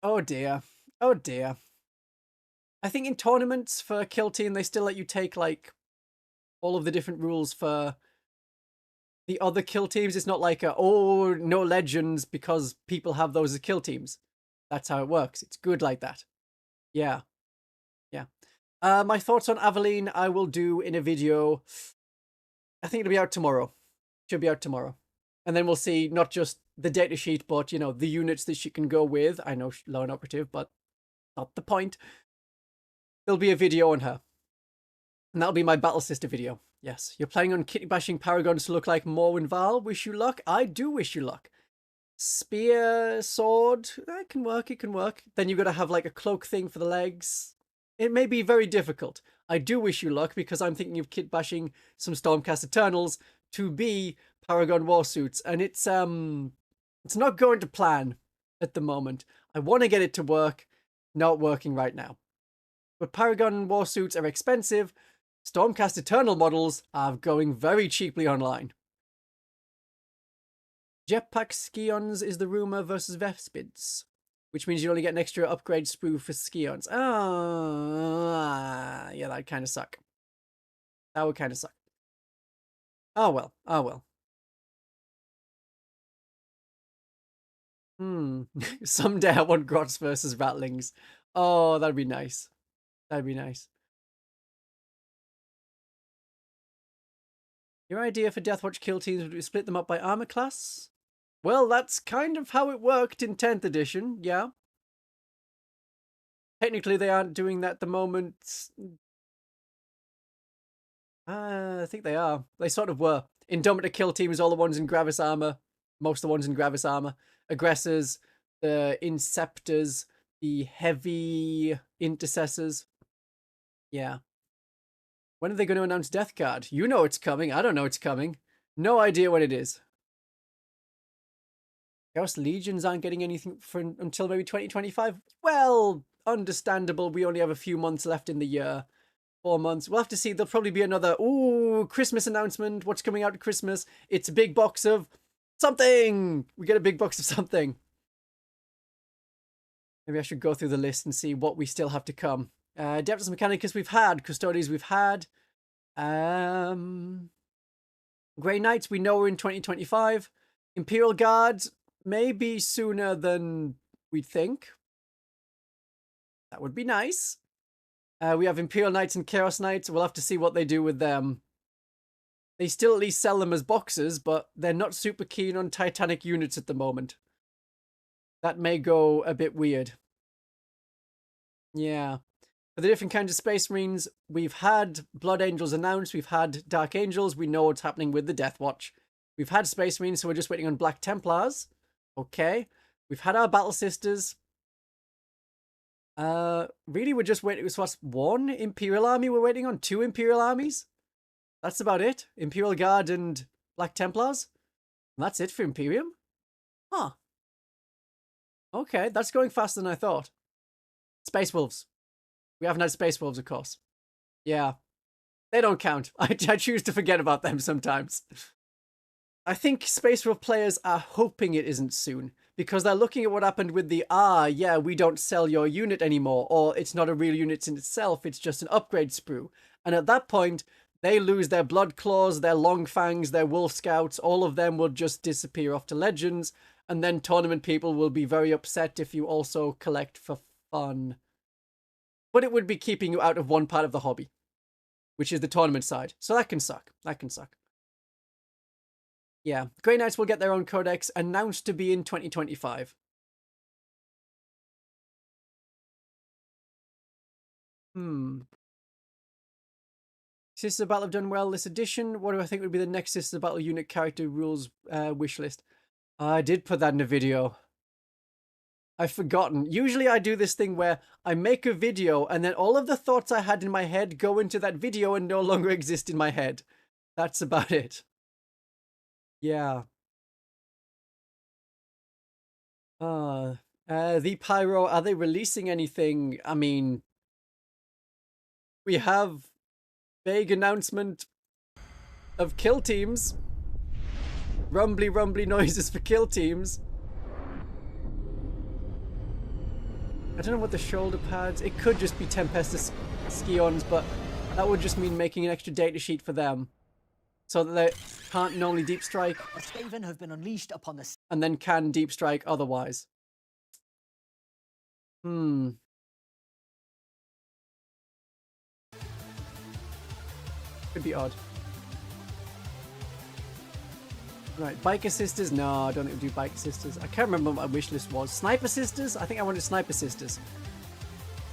Oh dear. Oh dear. I think in tournaments for Kill Team, they still let you take, like, all of the different rules for the other kill teams. It's not like, oh, no Legends because people have those as kill teams. That's how it works. It's good like that. Yeah. Yeah. My thoughts on Aveline, I will do in a video. I think it'll be out tomorrow. Should be out tomorrow. And then we'll see not just the data sheet, but, you know, the units that she can go with. I know she's lone operative, but not the point. There'll be a video on her. And that'll be my Battle Sister video. Yes. You're playing on kitty bashing Paragons to look like Morwen Val. Wish you luck. I do wish you luck. Spear, sword, that can work, it can work. Then you've got to have like a cloak thing for the legs. It may be very difficult. I do wish you luck because I'm thinking of kit bashing some Stormcast Eternals to be Paragon Warsuits, and it's not going to plan at the moment. I want to get it to work, not working right now. But Paragon Warsuits are expensive. Stormcast Eternal models are going very cheaply online. Jetpack Scions is the rumour versus Vespids. which means you only get an extra upgrade sprue for Scions. Ah, yeah, that'd kind of suck. That would kind of suck. Oh well, oh well. Someday I want Grots versus Ratlings. Oh, that'd be nice. That'd be nice. Your idea for Deathwatch kill teams would be split them up by armor class? Well, that's kind of how it worked in 10th edition, yeah. Technically, they aren't doing that at the moment. I think they are. They sort of were. Indomitor kill teams, all the ones in Gravis armor. Most of the ones in Gravis armor. Aggressors, the Inceptors, the heavy intercessors. Yeah. When are they going to announce Death Guard? You know it's coming. I don't know it's coming. No idea when it is. Chaos Legions aren't getting anything for until maybe 2025. Well, understandable. We only have a few months left in the year. 4 months. We'll have to see. There'll probably be another, Christmas announcement. What's coming out at Christmas? It's a big box of something. We get a big box of something. Maybe I should go through the list and see what we still have to come. Adeptus Mechanicus we've had. Custodes we've had. Grey Knights we know are in 2025. Imperial Guards maybe sooner than we'd think. That would be nice. We have Imperial Knights and Chaos Knights. We'll have to see what they do with them. They still at least sell them as boxes, but they're not super keen on Titanic units at the moment. That may go a bit weird. Yeah. For the different kinds of Space Marines, we've had Blood Angels announced. We've had Dark Angels. We know what's happening with the Deathwatch. We've had Space Marines, so we're just waiting on Black Templars. Okay. We've had our Battle Sisters. Really, we're just waiting. So what's one Imperial Army we're waiting on? 2 Imperial Armies? That's about it. Imperial Guard and Black Templars. And that's it for Imperium? Huh. Okay, that's going faster than I thought. Space Wolves. We haven't had Space Wolves, of course. Yeah. They don't count. I choose to forget about them sometimes. I think Space Wolf players are hoping it isn't soon, because they're looking at what happened with the, yeah, we don't sell your unit anymore, or it's not a real unit in itself, it's just an upgrade sprue. And at that point, they lose their Blood Claws, their Long Fangs, their Wolf Scouts, all of them will just disappear off to Legends, and then tournament people will be very upset if you also collect for fun. But it would be keeping you out of one part of the hobby, which is the tournament side. So that can suck. That can suck. Yeah, Grey Knights will get their own codex, announced to be in 2025. Sisters of Battle have done well this edition. What do I think would be the next Sisters of Battle unit character rules wish list? I did put that in a video. I've forgotten. Usually I do this thing where I make a video and then all of the thoughts I had in my head go into that video and no longer exist in my head. That's about it. Yeah. The Pyro, are they releasing anything? I mean, we have vague announcement of kill teams. Rumbly, rumbly noises for kill teams. I don't know what the shoulder pads... It could just be Tempestus Scions, but that would just mean making an extra data sheet for them. So that they can't normally deep strike. A Skaven have been unleashed upon the... And then can deep strike otherwise. Could be odd. Right, Biker Sisters? No, I don't think we do Biker Sisters. I can't remember what my wish list was. Sniper Sisters? I think I wanted Sniper Sisters.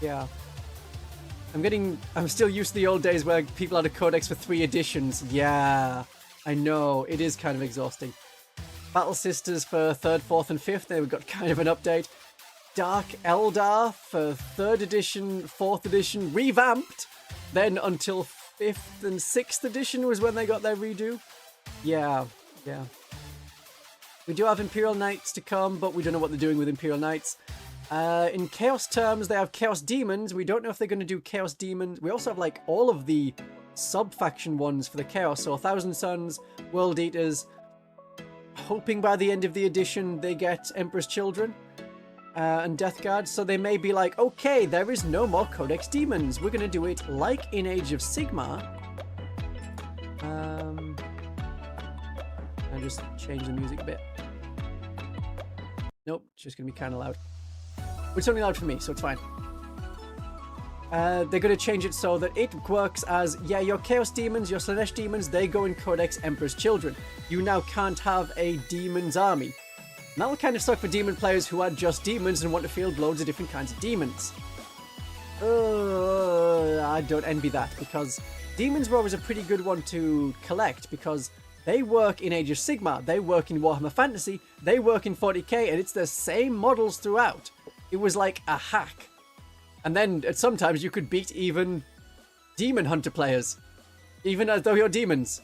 Yeah. I'm still used to the old days where people had a codex for 3 editions. Yeah, I know. It is kind of exhausting. Battle Sisters for 3rd, 4th, and 5th. They got kind of an update. Dark Eldar for 3rd edition, 4th edition, revamped. Then until 5th and 6th edition was when they got their redo. Yeah. Yeah. We do have Imperial Knights to come, but we don't know what they're doing with Imperial Knights. In Chaos terms, they have Chaos Demons. We don't know if they're going to do Chaos Demons. We also have, like, all of the sub-faction ones for the Chaos. So 1,000 Suns, World Eaters. Hoping by the end of the edition they get Emperor's Children. and Death Guard, so they may be like, okay, there is no more Codex Demons. We're going to do it like in Age of Sigmar. I'll just change the music a bit. Nope, it's just going to be kind of loud. It's only loud for me, so it's fine. They're going to change it so that it works as, yeah, your Chaos Demons, your Slaanesh Demons, they go in Codex Emperor's Children. You now can't have a Demon's army. And that'll kind of suck for demon players who are just demons and want to field loads of different kinds of demons. I don't envy that, because demons were always a pretty good one to collect, because they work in Age of Sigmar, they work in Warhammer Fantasy, they work in 40k, and it's the same models throughout. It was like a hack. And then sometimes you could beat even Demon Hunter players, even as though you're demons.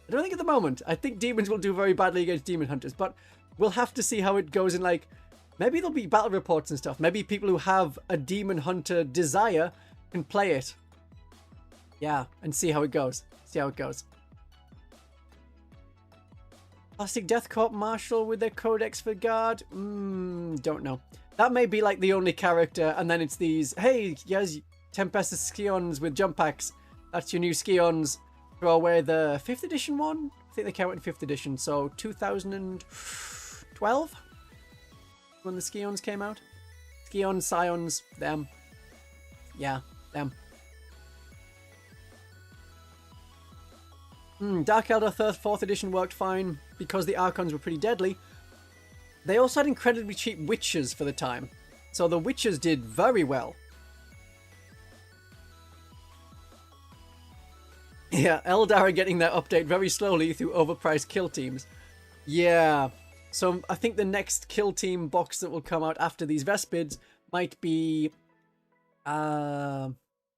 I don't think at the moment. I think demons will do very badly against Demon Hunters, but we'll have to see how it goes in, like, maybe there'll be battle reports and stuff. Maybe people who have a Demon Hunter desire can play it. Yeah, and see how it goes. See how it goes. Plastic Death Corp Marshal with their Codex for Guard? Don't know. That may be like the only character, and then it's these, hey, yes, Tempestus Scions with jump packs. That's your new Scions. Throw away the 5th edition one? I think they came out in 5th edition, so 2012? When the Scions came out? Scions, Scions, them. Yeah, them. Dark Elder 4th edition worked fine because the Archons were pretty deadly. They also had incredibly cheap Witches for the time, so the Witches did very well. Yeah, Eldar are getting their update very slowly through overpriced kill teams. Yeah, so I think the next kill team box that will come out after these Vespids might be... what are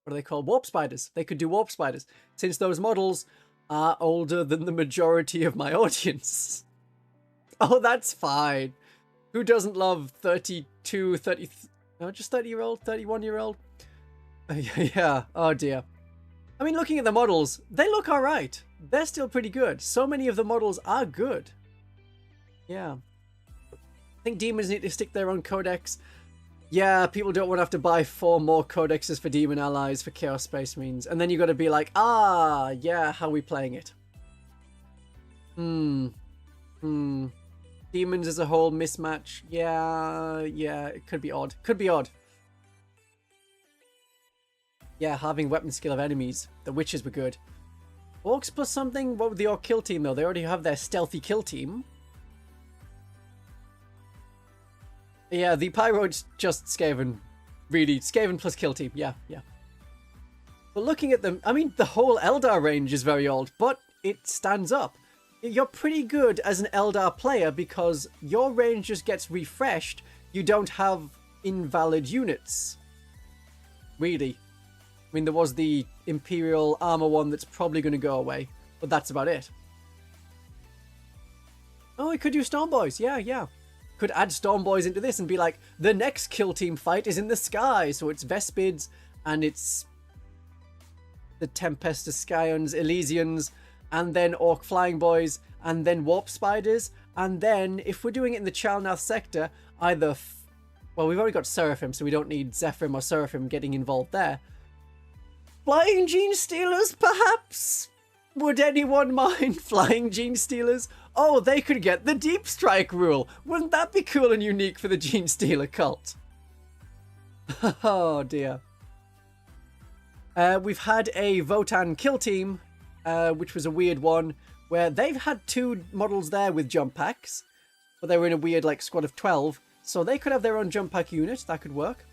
they called? Warp Spiders. They could do Warp Spiders, since those models are older than the majority of my audience. Oh, that's fine. Who doesn't love 32, 30... No, just 30-year-old, 31-year-old? Yeah, oh dear. I mean, looking at the models, they look alright. They're still pretty good. So many of the models are good. Yeah. I think demons need to stick their own codex. Yeah, people don't want to have to buy 4 more codexes for demon allies for Chaos Space Marines. And then you got to be like, yeah, how are we playing it? Demons as a whole mismatch. Yeah, it could be odd. Could be odd. Yeah, having weapon skill of enemies. The Witches were good. Orcs plus something? What with the Orc kill team, though? They already have their stealthy kill team. Yeah, the Pyro's just Skaven. Really, Skaven plus kill team. Yeah. But looking at them, I mean, the whole Eldar range is very old, but it stands up. You're pretty good as an Eldar player because your range just gets refreshed. You don't have invalid units. Really. I mean, there was the Imperial armor one that's probably going to go away, but that's about it. Oh, we could do Storm Boys. Yeah. Could add Storm Boys into this and be like, the next kill team fight is in the sky. So it's Vespids and it's the Tempestus Scions, Elysians, and then Orc Flying Boys, and then Warp Spiders. And then, if we're doing it in the Chalnath sector, either... well, we've already got Seraphim, so we don't need Zephyrim or Seraphim getting involved there. Flying Gene Stealers, perhaps? Would anyone mind Flying Gene Stealers? Oh, they could get the Deep Strike rule. Wouldn't that be cool and unique for the Gene Stealer cult? Oh, dear. We've had a Votann kill team, which was a weird one, where they've had 2 models there with jump packs, but they were in a weird, like, squad of 12, so they could have their own jump pack unit. That could work.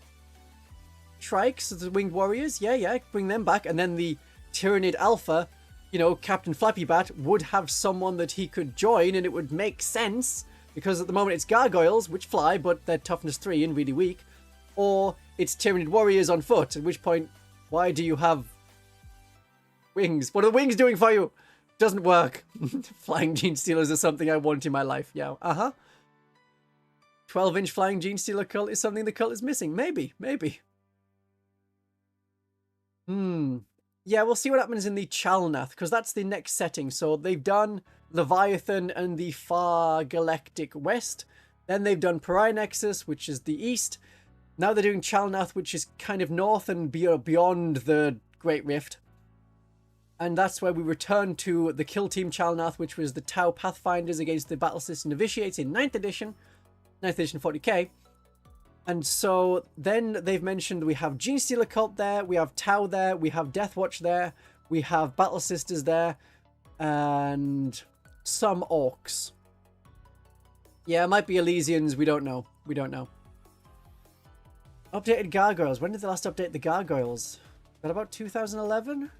Trikes, the Winged Warriors, yeah, bring them back, and then the Tyrannid Alpha, you know, Captain Flappy Bat would have someone that he could join, and it would make sense, because at the moment it's Gargoyles, which fly, but they're toughness 3 and really weak, or it's Tyrannid Warriors on foot, at which point, why do you have wings? What are the wings doing for you? Doesn't work. Flying Gene Stealers is something I want in my life, yeah, 12-inch Flying Gene Stealer cult is something the cult is missing, maybe. Yeah, we'll see what happens in the Chalnath, because that's the next setting. So they've done Leviathan and the Far Galactic West. Then they've done Pariah Nexus, which is the east. Now they're doing Chalnath, which is kind of north and beyond the Great Rift. And that's where we return to the Kill Team Chalnath, which was the Tau Pathfinders against the Battle System Novitiates in 9th edition 40k. And so then they've mentioned we have Genestealer Cult there, we have Tau there, we have Deathwatch there, we have Battle Sisters there, and some Orcs. Yeah, it might be Elysians, we don't know. We don't know. Updated Gargoyles. When did they last update the Gargoyles? That about 2011?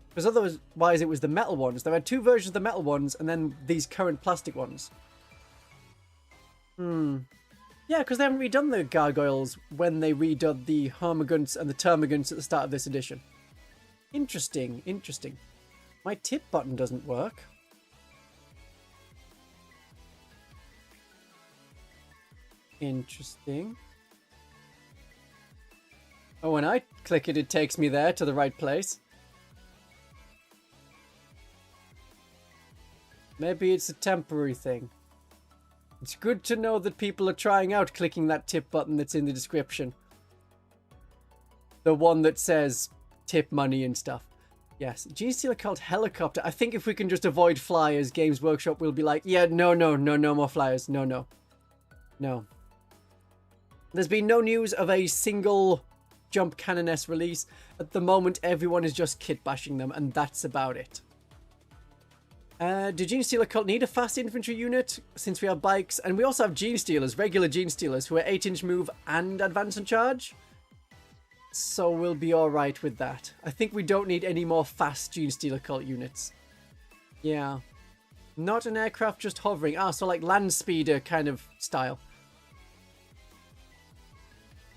Because otherwise it was the metal ones. There had two versions of the metal ones and then these current plastic ones. Yeah, because they haven't redone the Gargoyles when they redid the Hermagants and the Termagants at the start of this edition. Interesting, interesting. My tip button doesn't work. Interesting. Oh, when I click it, it takes me there to the right place. Maybe it's a temporary thing. It's good to know that people are trying out clicking that tip button that's in the description. The one that says tip money and stuff. Yes, Genestealer Cult Helicopter. I think if we can just avoid flyers, Games Workshop will be like, yeah, no more flyers. No. There's been no news of a single Jump Canoness release. At the moment, everyone is just kit bashing them, and that's about it. Do Genestealer Cult need a fast infantry unit? Since we have bikes, and we also have Genestealers, regular Genestealers, who are 8-inch move and advance and charge. So we'll be alright with that. I think we don't need any more fast Genestealer Cult units. Yeah. Not an aircraft just hovering. Ah, so like land speeder kind of style.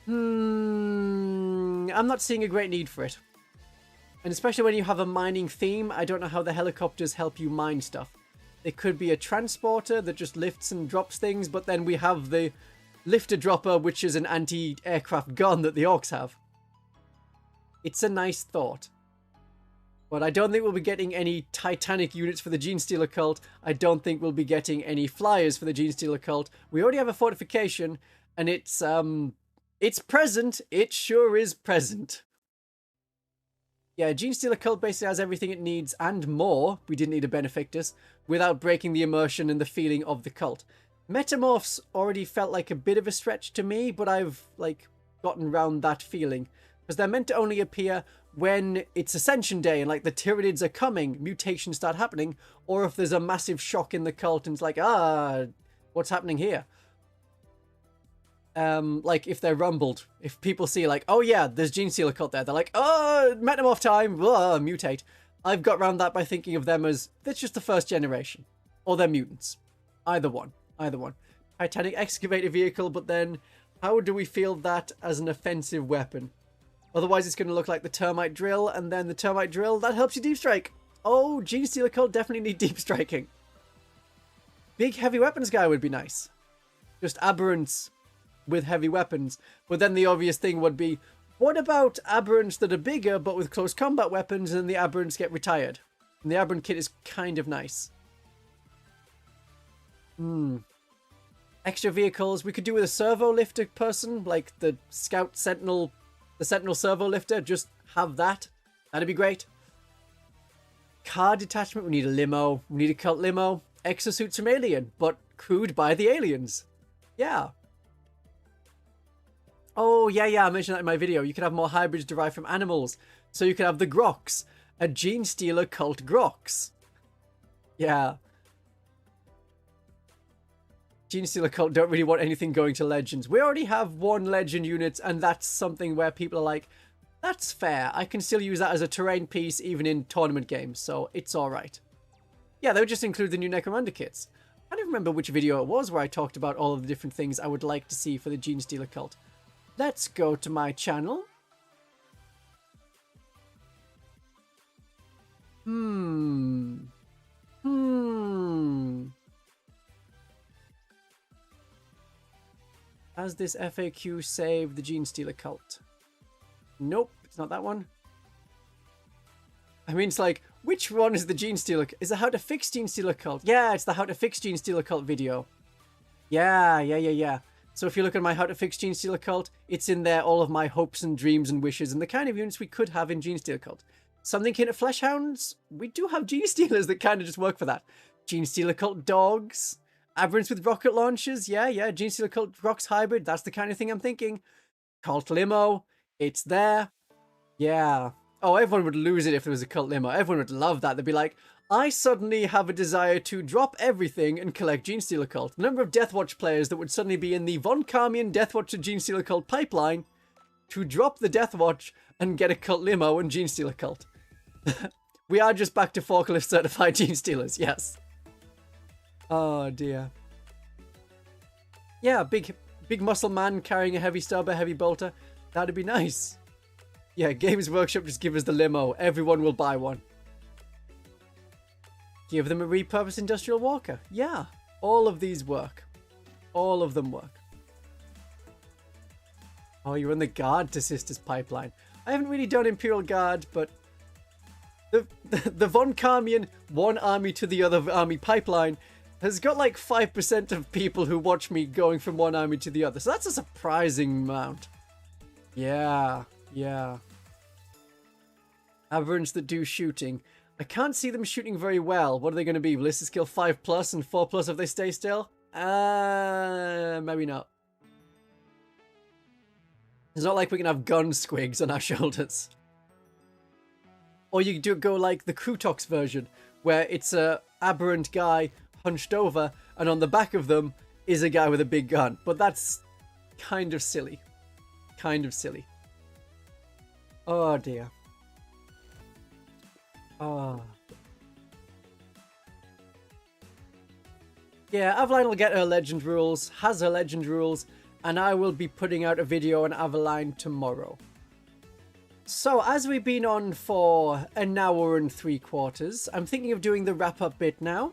I'm not seeing a great need for it. And especially when you have a mining theme, I don't know how the helicopters help you mine stuff. It could be a transporter that just lifts and drops things, but then we have the lifter dropper, which is an anti-aircraft gun that the Orcs have. It's a nice thought. But I don't think we'll be getting any Titanic units for the Genestealer Cult. I don't think we'll be getting any flyers for the Genestealer Cult. We already have a fortification, and it's present. It sure is present. Yeah, Genestealer Cult basically has everything it needs and more. We didn't need a Benefactus without breaking the immersion and the feeling of the cult. Metamorphs already felt like a bit of a stretch to me, but I've gotten around that feeling. Because they're meant to only appear when it's Ascension Day and the Tyranids are coming, mutations start happening, or if there's a massive shock in the cult and it's like, what's happening here? If they're rumbled, if people see oh yeah, there's Genestealer Cult there, they're like, oh, Metamorph time, mutate. I've got around that by thinking of them as, that's just the first generation. Or they're mutants. Either one. Titanic excavator vehicle, but then how do we feel that as an offensive weapon? Otherwise it's going to look like the Termite Drill, and then the Termite Drill, that helps you deep strike. Oh, Genestealer Cult definitely need deep striking. Big heavy weapons guy would be nice. Just aberrants with heavy weapons. But then the obvious thing would be, what about aberrants that are bigger but with close combat weapons, and the aberrants get retired? And the aberrant kit is kind of nice. Extra vehicles. We could do with a servo lifter person, like the Scout Sentinel, the Sentinel servo lifter. Just have that. That'd be great. Car detachment. We need a limo. We need a cult limo. Exosuits from Alien, but crewed by the aliens. Yeah. Oh, yeah, I mentioned that in my video. You could have more hybrids derived from animals. So you could have the Grox. A Genestealer Cult Grox. Yeah. Genestealer Cult don't really want anything going to Legends. We already have one Legend unit, and that's something where people are like, that's fair. I can still use that as a terrain piece even in tournament games, so it's alright. Yeah, they would just include the new Necromunda kits. I don't remember which video it was where I talked about all of the different things I would like to see for the Genestealer Cult. Let's go to my channel. Has this FAQ saved the Genestealer Cult? Nope, it's not that one. I mean, it's like, which one is the Genestealer? Is it how to fix Genestealer Cult? Yeah, it's the how to fix Genestealer Cult video. Yeah. So if you look at my How to Fix Genestealer Cult, it's in there, all of my hopes and dreams and wishes and the kind of units we could have in Genestealer Cult. Something akin to Fleshhounds, we do have Genestealers that kind of just work for that. Genestealer Cult dogs, Aberrants with rocket launchers, yeah. Genestealer Cult Rox Hybrid, that's the kind of thing I'm thinking. Cult Limo, it's there. Yeah. Oh, everyone would lose it if there was a Cult Limo. Everyone would love that. They'd be like, I suddenly have a desire to drop everything and collect Genestealer Cult. The number of Deathwatch players that would suddenly be in the Von Carmian Deathwatch to Genestealer Cult pipeline to drop the Deathwatch and get a Cult Limo and Genestealer Cult. We are just back to forklift certified Genestealers, yes. Oh dear. Yeah, big muscle man carrying a heavy stubber, heavy bolter. That'd be nice. Yeah, Games Workshop just give us the limo. Everyone will buy one. Give them a repurposed industrial walker. Yeah, all of these work. All of them work. Oh, you're in the Guard to Sisters pipeline. I haven't really done Imperial Guard, but the Von Carmian one army to the other army pipeline has got like 5% of people who watch me going from one army to the other. So that's a surprising amount. Yeah. Aberrants that do shooting. I can't see them shooting very well. What are they going to be? Ballistic skill 5+ and 4+ if they stay still? Maybe not. It's not like we can have gun squigs on our shoulders. Or you do go like the Krutox version, where it's a aberrant guy hunched over, and on the back of them is a guy with a big gun. But that's kind of silly. Oh dear. Oh. Yeah, Aveline will get her legend rules, has her legend rules, and I will be putting out a video on Aveline tomorrow. So, as we've been on for an hour and 3/4, I'm thinking of doing the wrap-up bit now.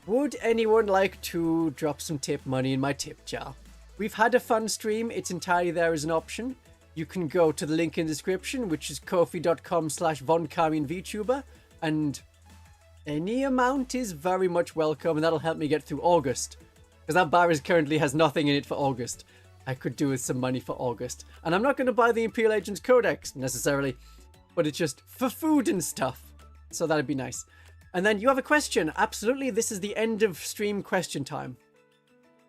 Would anyone like to drop some tip money in my tip jar? We've had a fun stream, it's entirely there as an option. You can go to the link in the description, which is ko-fi.com/voncarmianvtuber, and any amount is very much welcome, and that'll help me get through August. Because that bar currently has nothing in it for August. I could do with some money for August. And I'm not going to buy the Imperial Agents Codex, necessarily, but it's just for food and stuff. So that'd be nice. And then you have a question. Absolutely, this is the end of stream question time.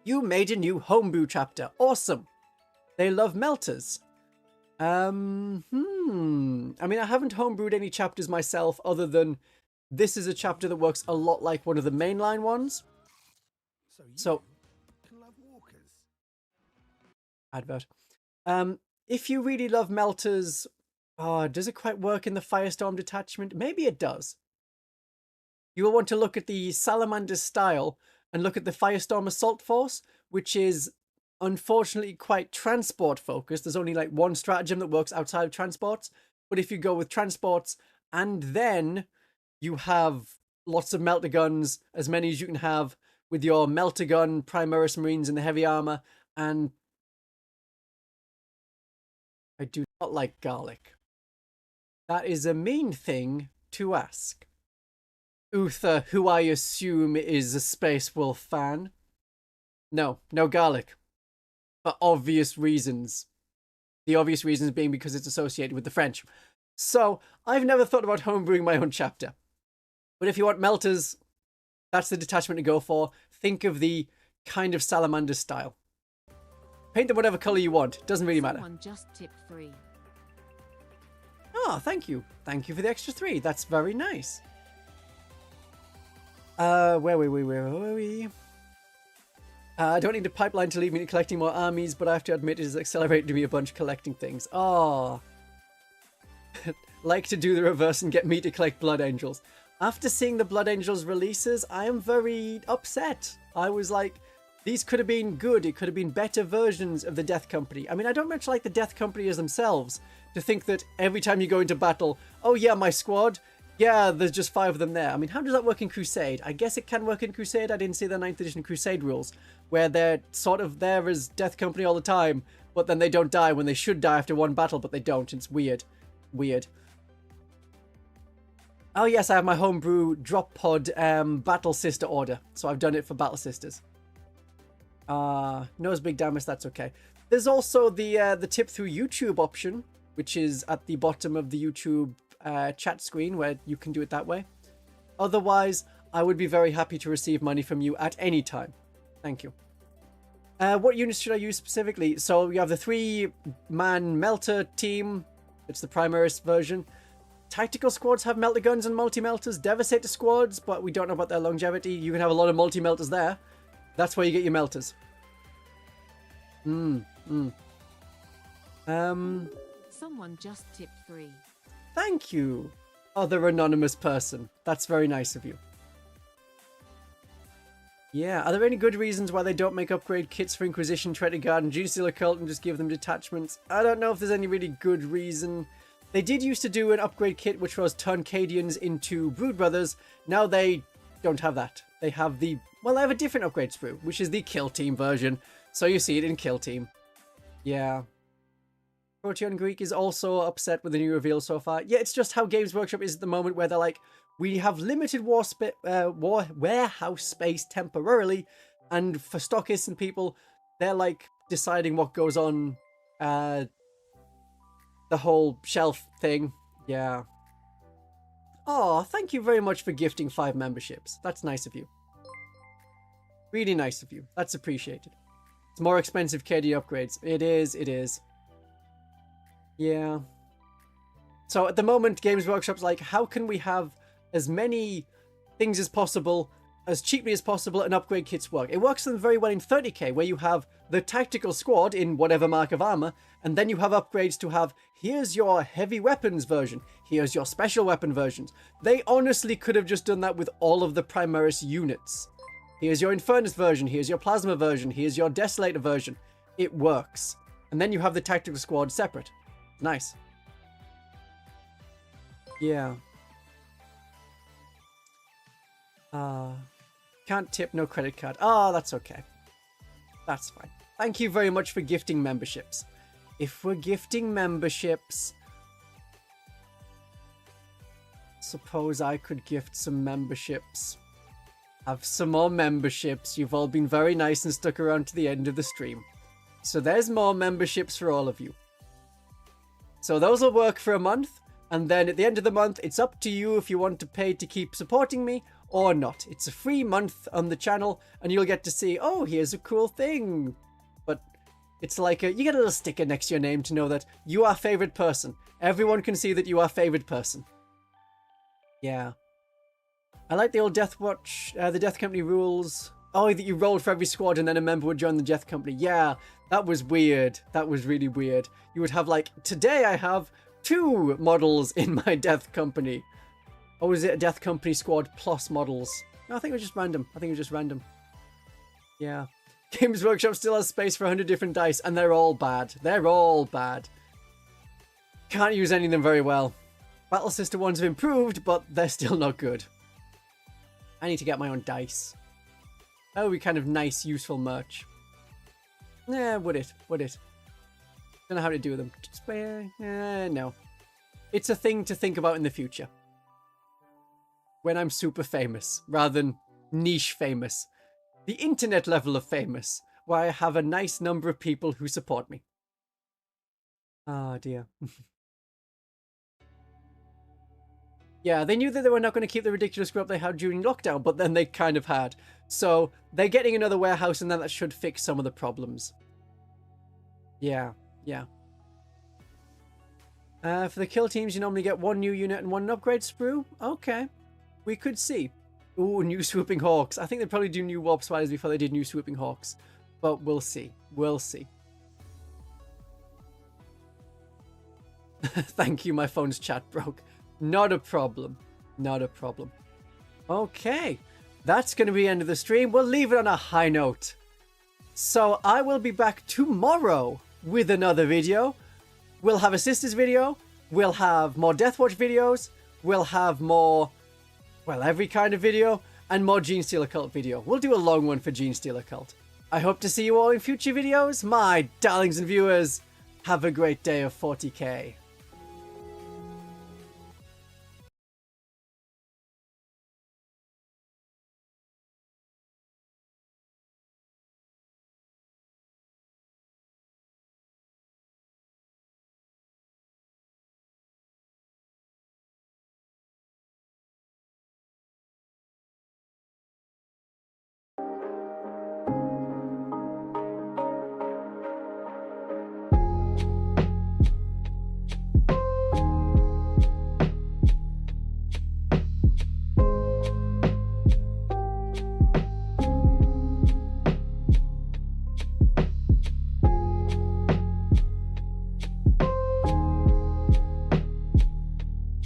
You made a new homebrew chapter. Awesome. They love melters. I mean, I haven't homebrewed any chapters myself other than this is a chapter that works a lot like one of the mainline ones. So can love walkers. Advert. If you really love melters, does it quite work in the Firestorm detachment? Maybe it does. You will want to look at the Salamander style and look at the Firestorm Assault Force, which is unfortunately quite transport focused. There's only like one stratagem that works outside of transports, but if you go with transports and then you have lots of melter guns, as many as you can have with your melter gun Primaris Marines in the heavy armor, and I do not like garlic. That is a mean thing to ask. Uther, who I assume is a Space Wolf fan. No garlic. For obvious reasons. The obvious reasons being because it's associated with the French. So, I've never thought about homebrewing my own chapter. But if you want melters, that's the detachment to go for. Think of the kind of salamander style. Paint them whatever color you want. Doesn't really matter. Someone just tipped 3. Oh, thank you. Thank you for the extra 3. That's very nice. Where were we? I don't need a pipeline to leave me collecting more armies, but I have to admit it has accelerated me a bunch collecting things. Oh. Like to do the reverse and get me to collect Blood Angels. After seeing the Blood Angels releases, I am very upset. I was like, these could have been good. It could have been better versions of the Death Company. I mean, I don't much like the Death Company as themselves. To think that every time you go into battle, oh yeah, my squad, yeah, there's just 5 of them there. I mean, how does that work in Crusade? I guess it can work in Crusade. I didn't see the 9th edition Crusade rules, where they're sort of there as Death Company all the time, but then they don't die when they should die after one battle, but they don't. It's weird. Oh yes, I have my homebrew drop pod Battle Sister order, so I've done it for Battle Sisters. Knows Big Damus, that's okay. There's also the tip through YouTube option, which is at the bottom of the YouTube chat screen, where you can do it that way. Otherwise, I would be very happy to receive money from you at any time. Thank you. What units should I use specifically? So we have the 3-man melter team. It's the Primaris version. Tactical squads have melter guns and multi-melters. Devastator squads, but we don't know about their longevity. You can have a lot of multi-melters there. That's where you get your melters. Someone just tipped 3. Thank you, other anonymous person. That's very nice of you. Yeah, are there any good reasons why they don't make upgrade kits for Inquisition, Treaty Guard, and Genestealer Cult and just give them detachments? I don't know if there's any really good reason. They did used to do an upgrade kit which was turn Cadians into Brood Brothers. Now they don't have that. They have the... Well, they have a different upgrade sprue, which is the Kill Team version. So you see it in Kill Team. Yeah. Protean Greek is also upset with the new reveal so far. Yeah, it's just how Games Workshop is at the moment, where they're like, we have limited warehouse space temporarily, and for stockists and people, they're like deciding what goes on the whole shelf thing. Yeah. Oh, thank you very much for gifting 5 memberships. That's nice of you. Really nice of you. That's appreciated. It's more expensive KD upgrades. It is, it is. Yeah. So at the moment, Games Workshop's like, how can we have as many things as possible, as cheaply as possible, and upgrade kits work? It works very well in 30k, where you have the tactical squad in whatever mark of armor, and then you have upgrades to have, here's your heavy weapons version, here's your special weapon versions. They honestly could have just done that with all of the Primaris units. Here's your Infernus version, here's your Plasma version, here's your Desolator version. It works. And then you have the tactical squad separate. Nice. Yeah. Can't tip, no credit card. Oh, that's okay. That's fine. Thank you very much for gifting memberships. If we're gifting memberships, suppose I could gift some memberships. Have some more memberships. You've all been very nice and stuck around to the end of the stream. So there's more memberships for all of you. So those will work for a month, and then at the end of the month, it's up to you if you want to pay to keep supporting me or not. It's a free month on the channel, and you'll get to see, oh, here's a cool thing. But it's like you get a little sticker next to your name to know that you are favorite person. Everyone can see that you are favorite person. Yeah. I like the old Deathwatch, the Death Company rules. Oh, that you rolled for every squad and then a member would join the Death Company. Yeah, that was weird. That was really weird. You would have like, today I have 2 models in my Death Company. Or was it a Death Company squad plus models? No, I think it was just random. Yeah. Games Workshop still has space for 100 different dice, and they're all bad. They're all bad. Can't use any of them very well. Battle Sister ones have improved, but they're still not good. I need to get my own dice. That would be kind of nice, useful merch. Yeah, would it? Don't know how to do them. No. It's a thing to think about in the future. When I'm super famous, rather than niche famous. The internet level of famous, where I have a nice number of people who support me. Ah, dear. Yeah, they knew that they were not going to keep the ridiculous growth they had during lockdown, but then they kind of had. So they're getting another warehouse, and then that should fix some of the problems. Yeah. For the kill teams, you normally get 1 new unit and 1 upgrade sprue. Okay. We could see. Ooh, new swooping hawks. I think they'd probably do new warp spiders before they did new swooping hawks. But we'll see. Thank you, my phone's chat broke. Not a problem. Okay. That's going to be the end of the stream. We'll leave it on a high note. So I will be back tomorrow with another video. We'll have a sisters video. We'll have more Deathwatch videos. We'll have more, well, every kind of video. And more Genestealer Cult video. We'll do a long one for Genestealer Cult. I hope to see you all in future videos. My darlings and viewers, have a great day of 40k.